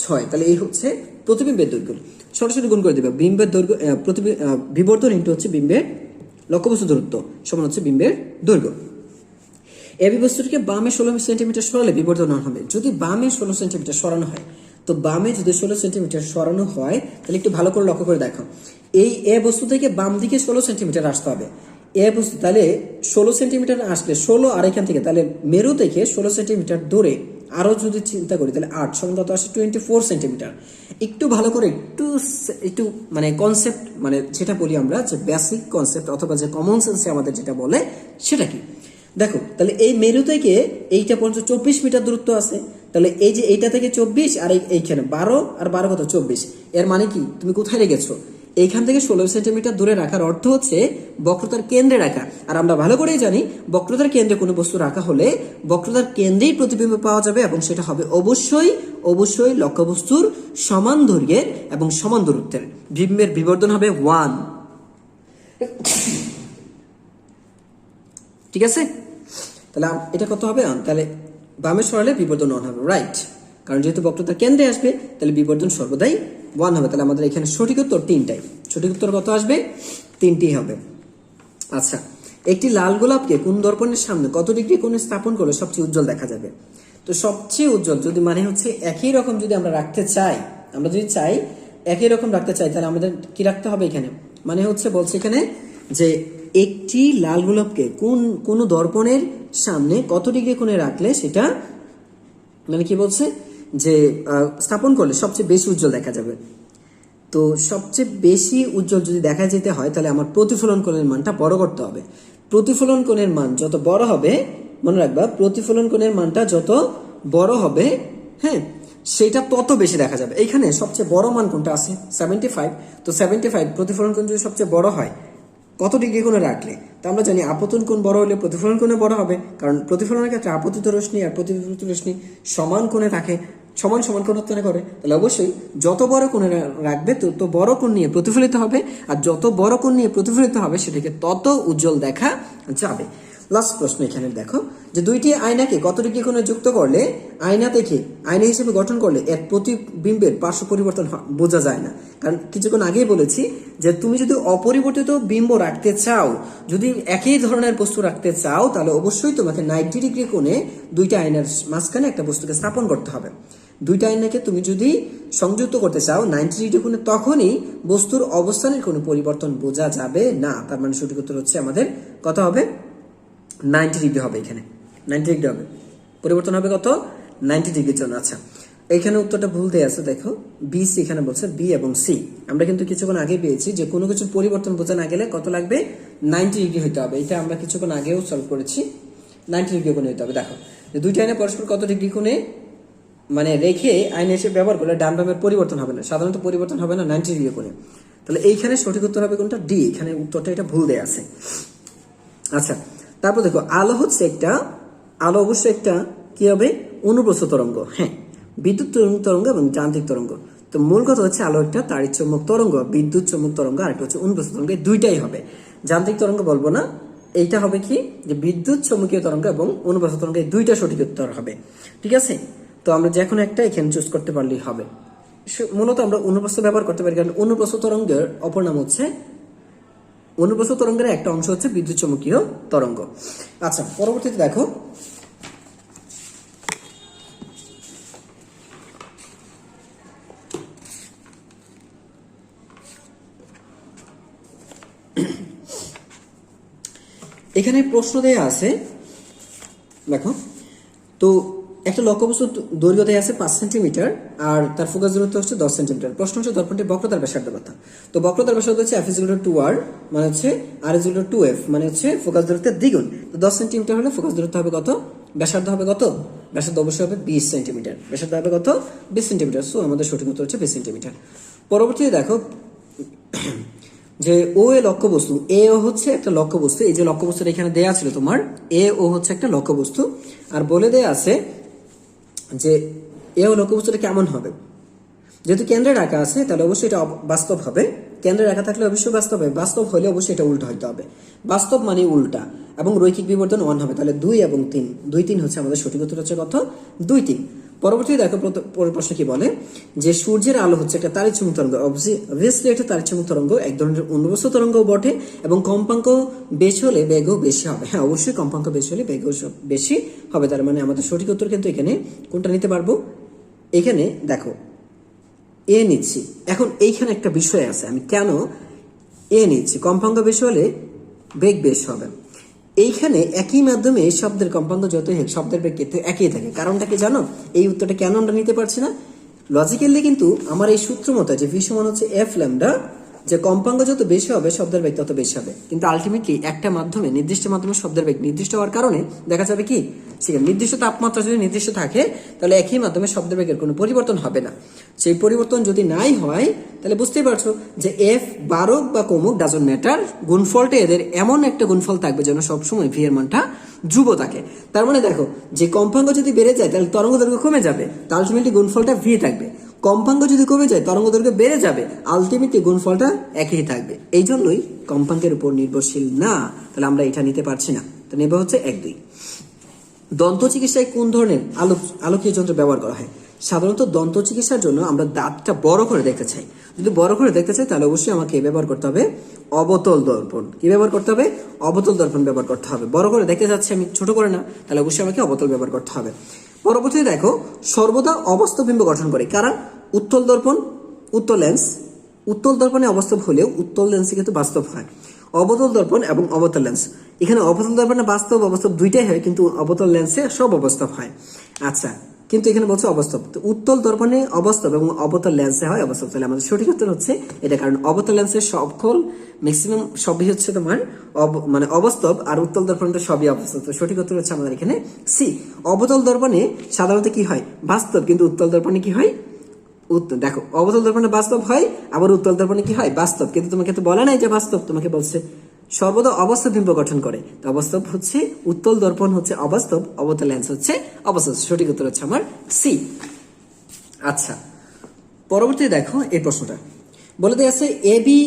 6, তাহলে এই হচ্ছে প্রতিবিম্বের দৈর্ঘ্য। সরাসরি গুণ করে দিবে, বিম্বের দৈর্ঘ্য বিবর্ধন ইন্টু হচ্ছে বিম্বের লক্ষ্যবস্তু দূরত্ব সমান হচ্ছে বিম্বের দৈর্ঘ্য। এবি বস্তুটিকে বামে 16 সেন্টিমিটার সরালে বিবর্ধন হবে। যদি বামে 16 সেন্টিমিটার সরানো হয়, তো বামে যদি 16 সেন্টিমিটার সরানো হয় তাহলে একটু ভালো করে লক্ষ্য করে দেখো, এই এ বস্তু থেকে বাম দিকে 16 সেন্টিমিটার আসতে হবে। এ বস্তু তাহলে 16 সেন্টিমিটার আসলে 16 আর এখান থেকে তাহলে মেরু থেকে 16 সেন্টিমিটার দূরে আরো যদি চিন্তা করি তাহলে 8 সমান কত আসে 24 সেন্টিমিটার। একটু ভালো করে একটু মানে কনসেপ্ট, মানে যেটা বলি আমরা যে বেসিক কনসেপ্ট অথবা যে কমন সেন্সে আমাদের যেটা বলে সেটা কি দেখো, তাহলে এই মেরু থেকে এইটা পর্যন্ত 24 মিটার দূরত্ব আছে, তাহলে এই যে এইটা থেকে 24 আর এইখানে 12 আর 12 কত 24, এর মানে কি তুমি কোথায় রেখেছো, এইখান থেকে 16 সেন্টিমিটার দূরে রাখার অর্থ হচ্ছে বক্রতার কেন্দ্রে রাখা। আর আমরা ভালো করেই জানি বক্রতার কেন্দ্রে কোনো বস্তু রাখা হলে বক্রতার কেন্দ্রেই প্রতিবিম্ব পাওয়া যাবে এবং সেটা হবে অবশ্যই লক্ষ্যবস্তুর সমান দৈর্ঘ্যের এবং সমান দূরত্বের। বিম্বের বিবর্ধন হবে 1, ঠিক আছে? তাহলে এটা কত হবে, তাহলে বামে সরালে বিবর্ধন 1 হবে, রাইট? কারণ যেহেতু বক্রতার কেন্দ্রে আসবে তাহলে বিবর্ধন সর্বদাই 1 হবে। তাহলে আমাদের এখানে সঠিক উত্তর 3টাই, সঠিক উত্তর কত আসবে 3টি হবে। আচ্ছা, একটি লাল গোলাপকে কোন দর্পণের সামনে কত ডিগ্রি কোণে স্থাপন করলে সবচেয়ে উজ্জ্বল দেখা যাবে? তো সবচেয়ে উজ্জ্বল যদি মানে হচ্ছে একই রকম যদি আমরা রাখতে চাই, আমরা যদি চাই একই রকম রাখতে চাই তাহলে আমাদের কি রাখতে হবে এখানে, মানে হচ্ছে বলছে এখানে যে একটি লাল গোলাপকে কোন দর্পণের সামনে কত ডিগ্রি কোণে রাখলে সেটা মানে কি বলছে যে স্থাপন করলে সবচেয়ে বেশি উজ্জ্বল দেখা যাবে। তো সবচেয়ে বেশি উজ্জ্বল যদি দেখা যেতে হয় তাহলে আমার প্রতিফলন কোণের মানটা বড় করতে হবে। প্রতিফলন কোণের মান যত বড় হবে, মনে রাখবা প্রতিফলন কোণের মানটা যত বড় হবে, হ্যাঁ, সেটা তত বেশি দেখা যাবে। এইখানে সবচেয়ে বড় মান কোনটা আছে 75, তো 75 প্রতিফলন কোণ যদি সবচেয়ে বড় হয় কত ডিগ্রি কোণে রাখলে, তো আমরা জানি আপতন কোণ বড় হলে প্রতিফলন কোণে বড় হবে, কারণ প্রতিফলনের ক্ষেত্রে আপতিত রশ্মি আর প্রতিফলিত রশ্মি সমান কোণে রাখে, সমান কোণ উৎপন্ন করে, তাহলে অবশ্যই যত বড় কোণে রাখবে তত বড় কোণ নিয়ে প্রতিফলিত হবে, আর যত বড় কোণ নিয়ে প্রতিফলিত হবে সেটাকে তত উজ্জ্বল দেখা যাবে। লাস্ট প্রশ্ন এখানে দেখো যে দুইটি আয়নাকে কত ডিগ্রি কোণে যুক্ত করলে আয়না হিসেবে গঠন করলে এর প্রতিবিম্বের পার্শ্ব পরিবর্তন বোঝা যায় না। কারণ কিছুক্ষণ আগেই বলেছি যে তুমি যদি অপরিবর্তিত বিম্ব রাখতে চাও, যদি একই ধরনের বস্তু রাখতে চাও তাহলে অবশ্যই তোমাকে 90 ডিগ্রি কোণে দুইটা আয়নার মাঝখানে একটা বস্তুকে স্থাপন করতে হবে। দুইটা আয়নাকে তুমি যদি সংযুক্ত করতে চাও 90 ডিগ্রি কোণে, তখনই বস্তুর অবস্থানের কোনো পরিবর্তন বোঝা যাবে না। তার মানে সঠিক উত্তর হচ্ছে আমাদের কত হবে 90 ডিগ্রি হবে, এখানে 90 ডিগ্রি হবে, পরিবর্তন হবে কত 90 ডিগ্রির জন্য। আচ্ছা, এখানে উত্তরটা ভুল দেয়া আছে, দেখো বি সি, এখানে বলছে বি এবং সি। আমরা কিন্তু কিছুক্ষণ আগে পেয়েছি যে কোনো কিছুর পরিবর্তন বোঝা না গেলে কত লাগবে 90 ডিগ্রি হতে হবে। এটা আমরা কিছুক্ষণ আগেও সলভ করেছি, 90 ডিগ্রি কোণে হতে হবে। দেখো যে দুইটা আয়না পরস্পর কত ডিগ্রি কোণে মানে রেখে আয়না হিসেবে ব্যবহার করলে ডান বামের পরিবর্তন হবে না, সাধারণত পরিবর্তন হবে না 90 ডিগ্রি কোণে। তাহলে এইখানে সঠিক উত্তর হবে কোনটা, ডি। এখানে উত্তরটা এটা ভুল দেয়া আছে। আচ্ছা, তারপর দেখো আলো অবশ্যই একটা কি হবে? অনুপ্রস্থ তরঙ্গ। হ্যাঁ, বিদ্যুৎ তরঙ্গ এবং যান্ত্রিক তরঙ্গ। তো মূল কথা হচ্ছে আলো একটা তাড়িৎ চৌম্বক তরঙ্গ, বিদ্যুৎ চৌম্বক তরঙ্গ, আর একটা হচ্ছে অনুপ্রস্থ তরঙ্গ, এই দুইটাই হবে। যান্ত্রিক তরঙ্গ বলবো না, এইটা হবে কি যে বিদ্যুৎ চৌম্বকীয় তরঙ্গ এবং অনুপ্রস্থ তরঙ্গ, এই দুইটা সঠিক উত্তর হবে। ঠিক আছে, তো আমরা যে কোনো একটা এখানে চুজ করতে পারলেই হবে। মূলত আমরা অনুপ্রস্থ ব্যবহার করতে পারি, কারণ অনুপ্রস্থ তরঙ্গের অপর নাম হচ্ছে, অনুপ্রস্থ তরঙ্গের একটা অংশ হচ্ছে বিদ্যুৎ চৌম্বকীয় তরঙ্গ। আচ্ছা, পরবর্তীতে দেখো, এখানে প্রশ্ন দেয়া আছে, দেখো তো একটা লক্ষ্যবস্তুর দৈর্ঘ্য দেয়া আছে 5 সেন্টিমিটার আর তার ফোকাস দূরত্ব হচ্ছে 10 সেন্টিমিটার। প্রশ্ন হচ্ছে দর্পণটির বক্রতার ব্যাসার্ধ কত? তো বক্রতার ব্যাসার্ধ হচ্ছে f = 2r, মানে হচ্ছে r = 2f, মানে হচ্ছে ফোকাস দূরত্বের দ্বিগুণ। তো 10 সেন্টিমিটার হলে ফোকাস দূরত্ব হবে কত? ব্যাসার্ধ হবে কত? ব্যাসার্ধ অবশ্যই হবে 20 সেন্টিমিটার। ব্যাসার্ধ হবে কত? 20 সেন্টিমিটার। সো আমাদের সঠিক উত্তর হচ্ছে 20 সেন্টিমিটার। পরবর্তীতে দেখো যে ও এ লক্ষ্যবস্তু, এ ও হচ্ছে একটা লক্ষ্যবস্তু। এই যে লক্ষ্যবস্তুটা এখানে দেয়া ছিল তোমার, এ ও হচ্ছে একটা লক্ষ্যবস্তু, আর বলে দেয়া আছে যে এ ও লক্ষ্যবস্তুটা কেমন হবে। যেহেতু কেন্দ্রে রাখা আছে তাহলে অবশ্যই এটা বাস্তব হবে। কেন্দ্রে রাখা থাকলে অবশ্যই বাস্তব হবে, বাস্তব হলে অবশ্যই এটা উল্টা হইতে হবে। বাস্তব মানে উল্টা, এবং রৈখিক বিবর্তন 1 হবে। তাহলে 2 এবং 3, 2 3 হচ্ছে আমাদের সঠিক উত্তর হচ্ছে কত? 2 3। পরবর্তীতে দেখো পরের প্রশ্ন কি বলে, যে সূর্যের আলো হচ্ছে একটা তাড়িৎ চৌম্বক তরঙ্গ। অবভিয়াসলি এটা তাড়িৎ চৌম্বক তরঙ্গ, এক ধরনের অনুপ্রস্থ তরঙ্গও বটে, এবং কম্পাঙ্ক বেশি হলে বেগও বেশি হবে। হ্যাঁ, অবশ্যই কম্পাঙ্ক বেশি হলে বেগও বেশি হবে। তার মানে আমাদের সঠিক উত্তর কিন্তু এখানে কোনটা নিতে পারবো? এখানে দেখো এ নিচ্ছি। এখন এইখানে একটা বিষয় আছে, আমি কেন এ নিচ্ছি? কম্পাঙ্ক বেশি হলে বেগ বেশি হবে। এইখানে একই মাধ্যমে শব্দের কম্পাঙ্ক যত হোক শব্দের বেগ কিন্তু একই থাকে। কারণটা কি জানো? এই উত্তরটা কেন আমরা নিতে পারছি না? লজিক্যালি কিন্তু আমার এই সূত্র মতো যে ভি সমান হচ্ছে এফ ল্যামডা, যে কম্পাঙ্ক যত বেশি হবে শব্দের বেগ তত বেশি হবে। কিন্তু আলটিমেটলি একটা মাধ্যমে, নির্দিষ্ট মাধ্যমে শব্দের বেগ নির্দিষ্ট হওয়ার কারণে দেখা যাবে কি, সেখানে নির্দিষ্ট তাপমাত্রা যদি নির্দিষ্ট থাকে তাহলে একই মাধ্যমে শব্দের বেগের কোনো পরিবর্তন হবে না। সেই পরিবর্তন যদি নাই হয় তাহলে বুঝতেই পারছো যে এফ বাড়ুক বা কমুক ডাজন্ট ম্যাটার, গুণফলটা এদের এমন একটা গুণফল থাকবে যেন সবসময় ভি এর মানটা ধ্রুব থাকে। তার মানে দেখো, যে কম্পাঙ্ক যদি বেড়ে যায় তাহলে তরঙ্গ দৈর্ঘ্য কমে যাবে, তাহলে আলটিমেটলি গুণফলটা ভি থাকবে। কম্পাঙ্ক যদি কমে যায় তরঙ্গ দৈর্ঘ্য বেড়ে যাবে, আলটিমেটলি গুণফলটা একই থাকবে। এই জন্যই কম্পাঙ্কের উপর নির্ভরশীল না। তাহলে আমরা এটা নিতে পারছি না, তো নেবে হচ্ছে 1 2। দন্ত চিকিৎসায় কোন ধরনের আলোকীয় যন্ত্র ব্যবহার করা হয়? সাধারণত দন্ত চিকিৎসার জন্য আমরা দাঁতটা বড় করে দেখতে চাই। যদি বড় করে দেখতে চাই তাহলে অবশ্যই আমাকে ব্যবহার করতে হবে অবতল দর্পণ। কি ব্যবহার করতে হবে? অবতল দর্পণ ব্যবহার করতে হবে। বড় করে দেখতে চাচ্ছি আমি, ছোট করে না, তাহলে অবশ্যই আমাকে অবতল ব্যবহার করতে হবে। পরবর্তীতে দেখো, সর্বদা অবাস্তব বিম্ব গঠন করে কারা? উত্তল দর্পণ, উত্তল লেন্স। উত্তল দর্পণে অবাস্তব হলেও উত্তল লেন্সে কিন্তু বাস্তব হয়। অবতল দর্পণ এবং অবতল লেন্স, এখানে অবতল দর্পণে বাস্তব অবাস্তব দুইটাই হয়, কিন্তু অবতল লেন্সে সব অবাস্তব হয়। আচ্ছা, কিন্তু এখানে বলছে অবাস্তব। তো উত্তল দর্পণে অবাস্তব এবং অবতল লেন্সে হয় অবাস্তব। তাহলে আমাদের সঠিক উত্তর হচ্ছে এটা, কারণ অবতল লেন্সের সকল ম্যাক্সিমাম সবই হচ্ছে তোমার মানে অবাস্তব, আর উত্তল দর্পণে সবই অবাস্তব। তো সঠিক উত্তর হচ্ছে আমাদের এখানে সি। অবতল দর্পণে সাধারণত কি হয়? বাস্তব, কিন্তু উত্তল দর্পণে কি হয়? দেখো, অবতল দর্পণে বাস্তব হয়, আবার উত্তল দর্পণে কি হয়? বাস্তব। কিন্তু তোমাকে তো বলে নাই যে বাস্তব, তোমাকে বলছে সর্বদা অবাস্তব বিম্ব গঠন করে। তো অবাস্তব হচ্ছে উত্তল দর্পণ হচ্ছে অবাস্তব, অবতল লেন্স হচ্ছে অবাস্তব। সঠিক উত্তর হচ্ছে আমার সি। আচ্ছা, পরবর্তী দেখো এই প্রশ্নটা বলে দেয়া আছে, এ বি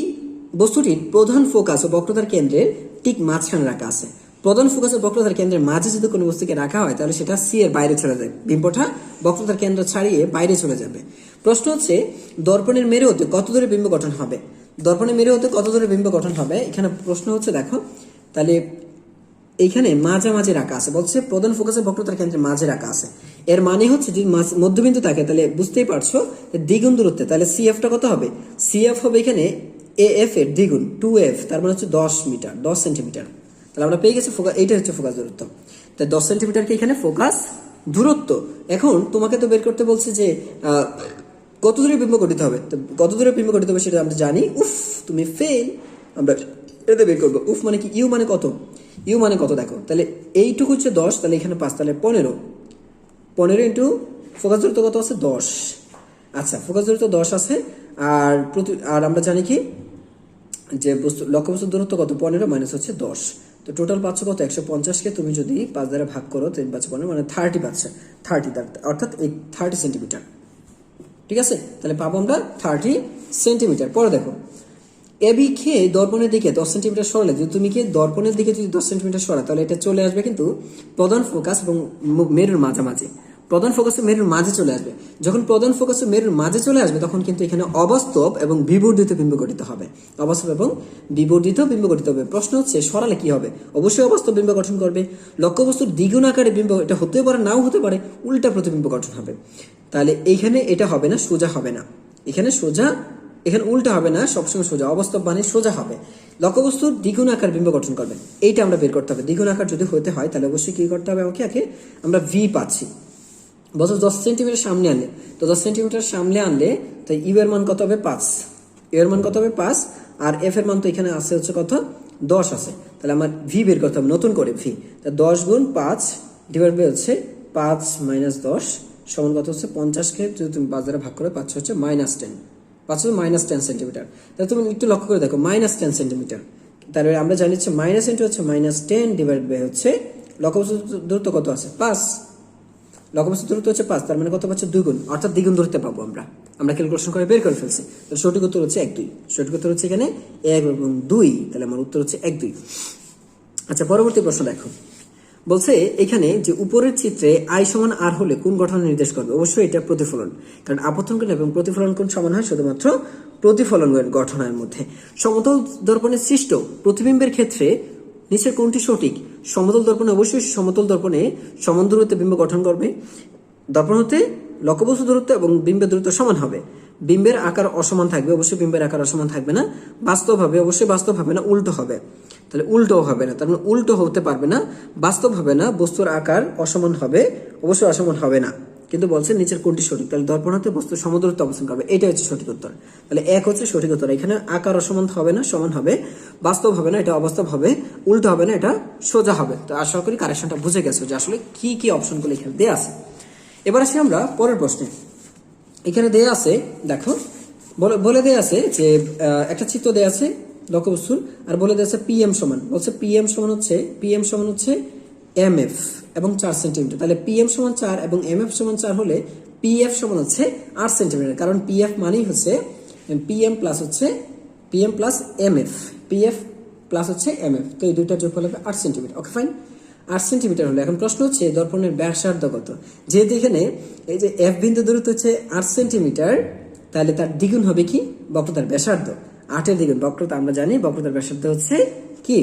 বস্তুটির প্রধান ফোকাস ও বক্রতার কেন্দ্রের ঠিক মাঝখানে রাখা আছে। প্রধান ফোকাস ও বক্রতার কেন্দ্রের মাঝে যদি কোনো বস্তুকে রাখা হয় তাহলে সেটা সি এর বাইরে চলে যাবে, বিম্বটা বক্রতার কেন্দ্র ছাড়িয়ে বাইরে চলে যাবে। প্রশ্ন হচ্ছে, দর্পণের মেরু হতে কত দূরে বিম্ব গঠন হবে? দর্পণের মেরু হতে কত দূরে বিম্ব গঠন হবে? এখানে প্রশ্ন হচ্ছে, দেখো তাহলে এইখানে মাঝামাঝি রাখা আছে, বলছে প্রধান ফোকাসের বক্রতার কেন্দ্রের মাঝে রাখা আছে। এর মানে হচ্ছে যদি মধ্যবিন্দু থাকে তাহলে বুঝতেই পারছো দ্বিগুণ দূরত্বে, তাহলে সিএফটা কত হবে? সিএফ হবে এখানে এএফ এর দ্বিগুণ 2f, তার মানে হচ্ছে 10 মিটার, 10 সেন্টিমিটার। তাহলে আমরা পেয়ে গেছি ফোকাস, এইটা হচ্ছে ফোকাস দূরত্ব। তাই 10 সেন্টিমিটারকে এখানে ফোকাস দূরত্ব। এখন তোমাকে তো বের করতে বলছে যে কত দূরে বিম্ব গঠিত হবে। তো কত দূরে বিম্ব গঠিত হবে সেটা আমরা জানি। উফ, তুমি ফেল। আমরা এটা বের করবো। উফ মানে কি? ইউ মানে কত? ইউ মানে কত দেখো, তাহলে এইটুকু হচ্ছে 10, তাহলে এখানে 5, তাহলে 15 ইন্টু ফোকাস দূরত্ব কত আছে? 10। আচ্ছা, ফোকাস দূরত্ব 10 আছে, আর আমরা জানি কি যে লক্ষ্যবস্তুর দূরত্ব কত? 15 মাইনাস হচ্ছে 10। তো তো টোটাল পাচ্ছ কত 150-কে তুমি যদি 5 দ্বারা ভাগ করো 3 5 15 মানে 30 পাচ্ছে 30 অর্থাৎ 30 সেন্টিমিটার। ঠিক আছে, তাহলে পাবো আমরা 30 সেন্টিমিটার। পরে দেখো এবি কে দর্পণের দিকে 10 সেন্টিমিটার সরালে, যদি তুমি কি দর্পণের দিকে যদি 10 সেন্টিমিটার সরা তাহলে এটা চলে আসবে কিন্তু প্রধান ফোকাস এবং মেরুর মাঝামাঝি, প্রধান ফোকাসে মেরুর মাঝে চলে আসবে। যখন প্রধান ফোকাসে মেরুর মাঝে চলে আসবে তখন কিন্তু এখানে অবাস্তব এবং বিবর্ধিত বিম্ব গঠিত হবে, অবাস্তব এবং বিবর্ধিত বিম্ব গঠিত হবে। প্রশ্ন হচ্ছে সরালে কি হবে? অবশ্যই অবাস্তব বিম্ব গঠন করবে। লক্ষ্যবস্তুর দ্বিগুণ আকারে বিম্ব, এটা হতে পারে নাও হতে পারে, উল্টা প্রতিবিম্ব গঠন হবে। তাহলে এইখানে এটা হবে না, সোজা হবে না, এখানে সোজা, এখানে উল্টা হবে না, সবসময় সোজা, অবাস্তব মানে সোজা হবে। লক্ষ্যবস্তুর দ্বিগুণ আকার বিম্ব গঠন করবে, এইটা আমরা বের করতে হবে। দ্বিগুণ আকার যদি হতে হয় তাহলে অবশ্যই কি করতে হবে আমাকে? আগে আমরা ভি পাচ্ছি, বছর 10 সেন্টিমিটার সামনে আনলে, তো 10 সেন্টিমিটার সামনে আনলে তাই ইউ এর মান কত হবে? 5। ইউ এর মান কত হবে? 5। আর এফ এর মান তো এখানে আছে হচ্ছে কত? 10 আছে। তাহলে আমার ভি বের করতে হবে নতুন করে, ভি। তা 10 গুণ 5 ডিভাইড বাই হচ্ছে 5 মাইনাস 10 সমান কত হচ্ছে? 50-কে যদি তুমি 5 দ্বারা ভাগ করে পাচ্ছ হচ্ছে -10, পাচ্ছ -10 সেন্টিমিটার। তাহলে তুমি একটু লক্ষ্য করে দেখো -10 সেন্টিমিটার, তাহলে আমরা জানি হচ্ছে মাইনাস ইন্টু হচ্ছে -10 ডিভাইড বাই হচ্ছে লক্ষ্যবস্তুর দূরত্ব কত আছে? 5। লক্ষ্যবস্তুর দূরত্ব হচ্ছে 5, তার মানে কত পাচ্ছে? 2 গুণ, অর্থাৎ দ্বিগুণ দূরত্ব পাবো আমরা ক্যালকুলেশন করে বের করে ফেলছি। তাহলে সঠিক উত্তর হচ্ছে 1 2। সঠিক উত্তর হচ্ছে এখানে 1 এবং 2, তাহলে আমার উত্তর হচ্ছে 1 2। আচ্ছা, পরবর্তী প্রশ্ন দেখো, বলছে এখানে যে উপরের চিত্রে আই সমান আর হলে কোন গঠন নির্দেশ করবে? অবশ্যই এটা প্রতিফলন, কারণ আপতন কোণ এবং প্রতিফলন কোণ সমান হয় শুধুমাত্র প্রতিফলন গঠনের মধ্যে। সমতল দর্পণে সৃষ্ট প্রতিবিম্বের ক্ষেত্রে নিচের কোনটি সঠিক? সমতল দর্পণে অবশ্যই সমতল দর্পণে সমান দূরত্বে বিম্ব গঠন করবে। দর্পণ হতে লক্ষ্যবস্তু দূরত্ব এবং বিম্বের দূরত্ব সমান হবে। বিম্বের আকার অসমান থাকবে, অবশ্যই বিম্বের আকার অসমান থাকবে না। বাস্তব হবে, অবশ্যই বাস্তব হবে না, উল্টো হবে। তাহলে উল্টো হবে না, তার মানে উল্টো হতে পারবে না, বাস্তব হবে না, বস্তুর আকার অসমান হবে, অবশ্যই অসমান হবে না। কিন্তু বলছে নিচের কোনটি সঠিক? তাহলে দর্পণ হতে বস্তু সমদূরত্বে অবস্থান করবে, এটা হচ্ছে সঠিক উত্তর। তাহলে 1 হচ্ছে সঠিক উত্তর। এখানে আকার অসমান হবে না, সমান হবে, বাস্তব হবে না, এটা অবাস্তব হবে, উল্টো হবে না, এটা সোজা হবে। তো আশা করি কারেকশনটা বুঝে গেছো যে আসলে কি কি অপশনগুলো এখানে দেয়া আছে। এবার আসি আমরা পরের প্রশ্নে। এখানে দেয়া আছে, দেখো বলে দেয়া আছে যে একটা চিত্র দেয়া আছে লক্ষ্যবস্তুর, আর বলে দেয়া আছে পিএম সমান, বলছে পিএম সমান হচ্ছে এমএফ এবং 4 সেন্টিমিটার। তাহলে পিএম সমান 4 এবং এমএফ সমান 4 হলে পিএফ সমান হচ্ছে 8 সেন্টিমিটার, কারণ পিএফ মানেই হচ্ছে PM plus MF, PF plus হচ্ছে এমএফ, তো এই দুইটার যোগফল হবে 8 সেন্টিমিটার। ওকে ফাইন, 8 সেন্টিমিটার হলো। এখন প্রশ্ন হচ্ছে দর্পণের ব্যাসার্ধ কত? যেহেতু এখানে এই যে এফ বিন্দু দূরত্ব হচ্ছে 8 সেন্টিমিটার, তাহলে তার দ্বিগুণ হবে কি? বক্রতার ব্যাসার্ধ। 8-এর দ্বিগুণ, বক্রতা আমরা জানি বক্রতার ব্যাসার্ধ হচ্ছে কি?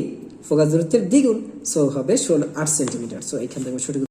ফোকাস দূরত্বের দ্বিগুণ, সো হবে 8 সেন্টিমিটার। সো এখান থেকে সঠিক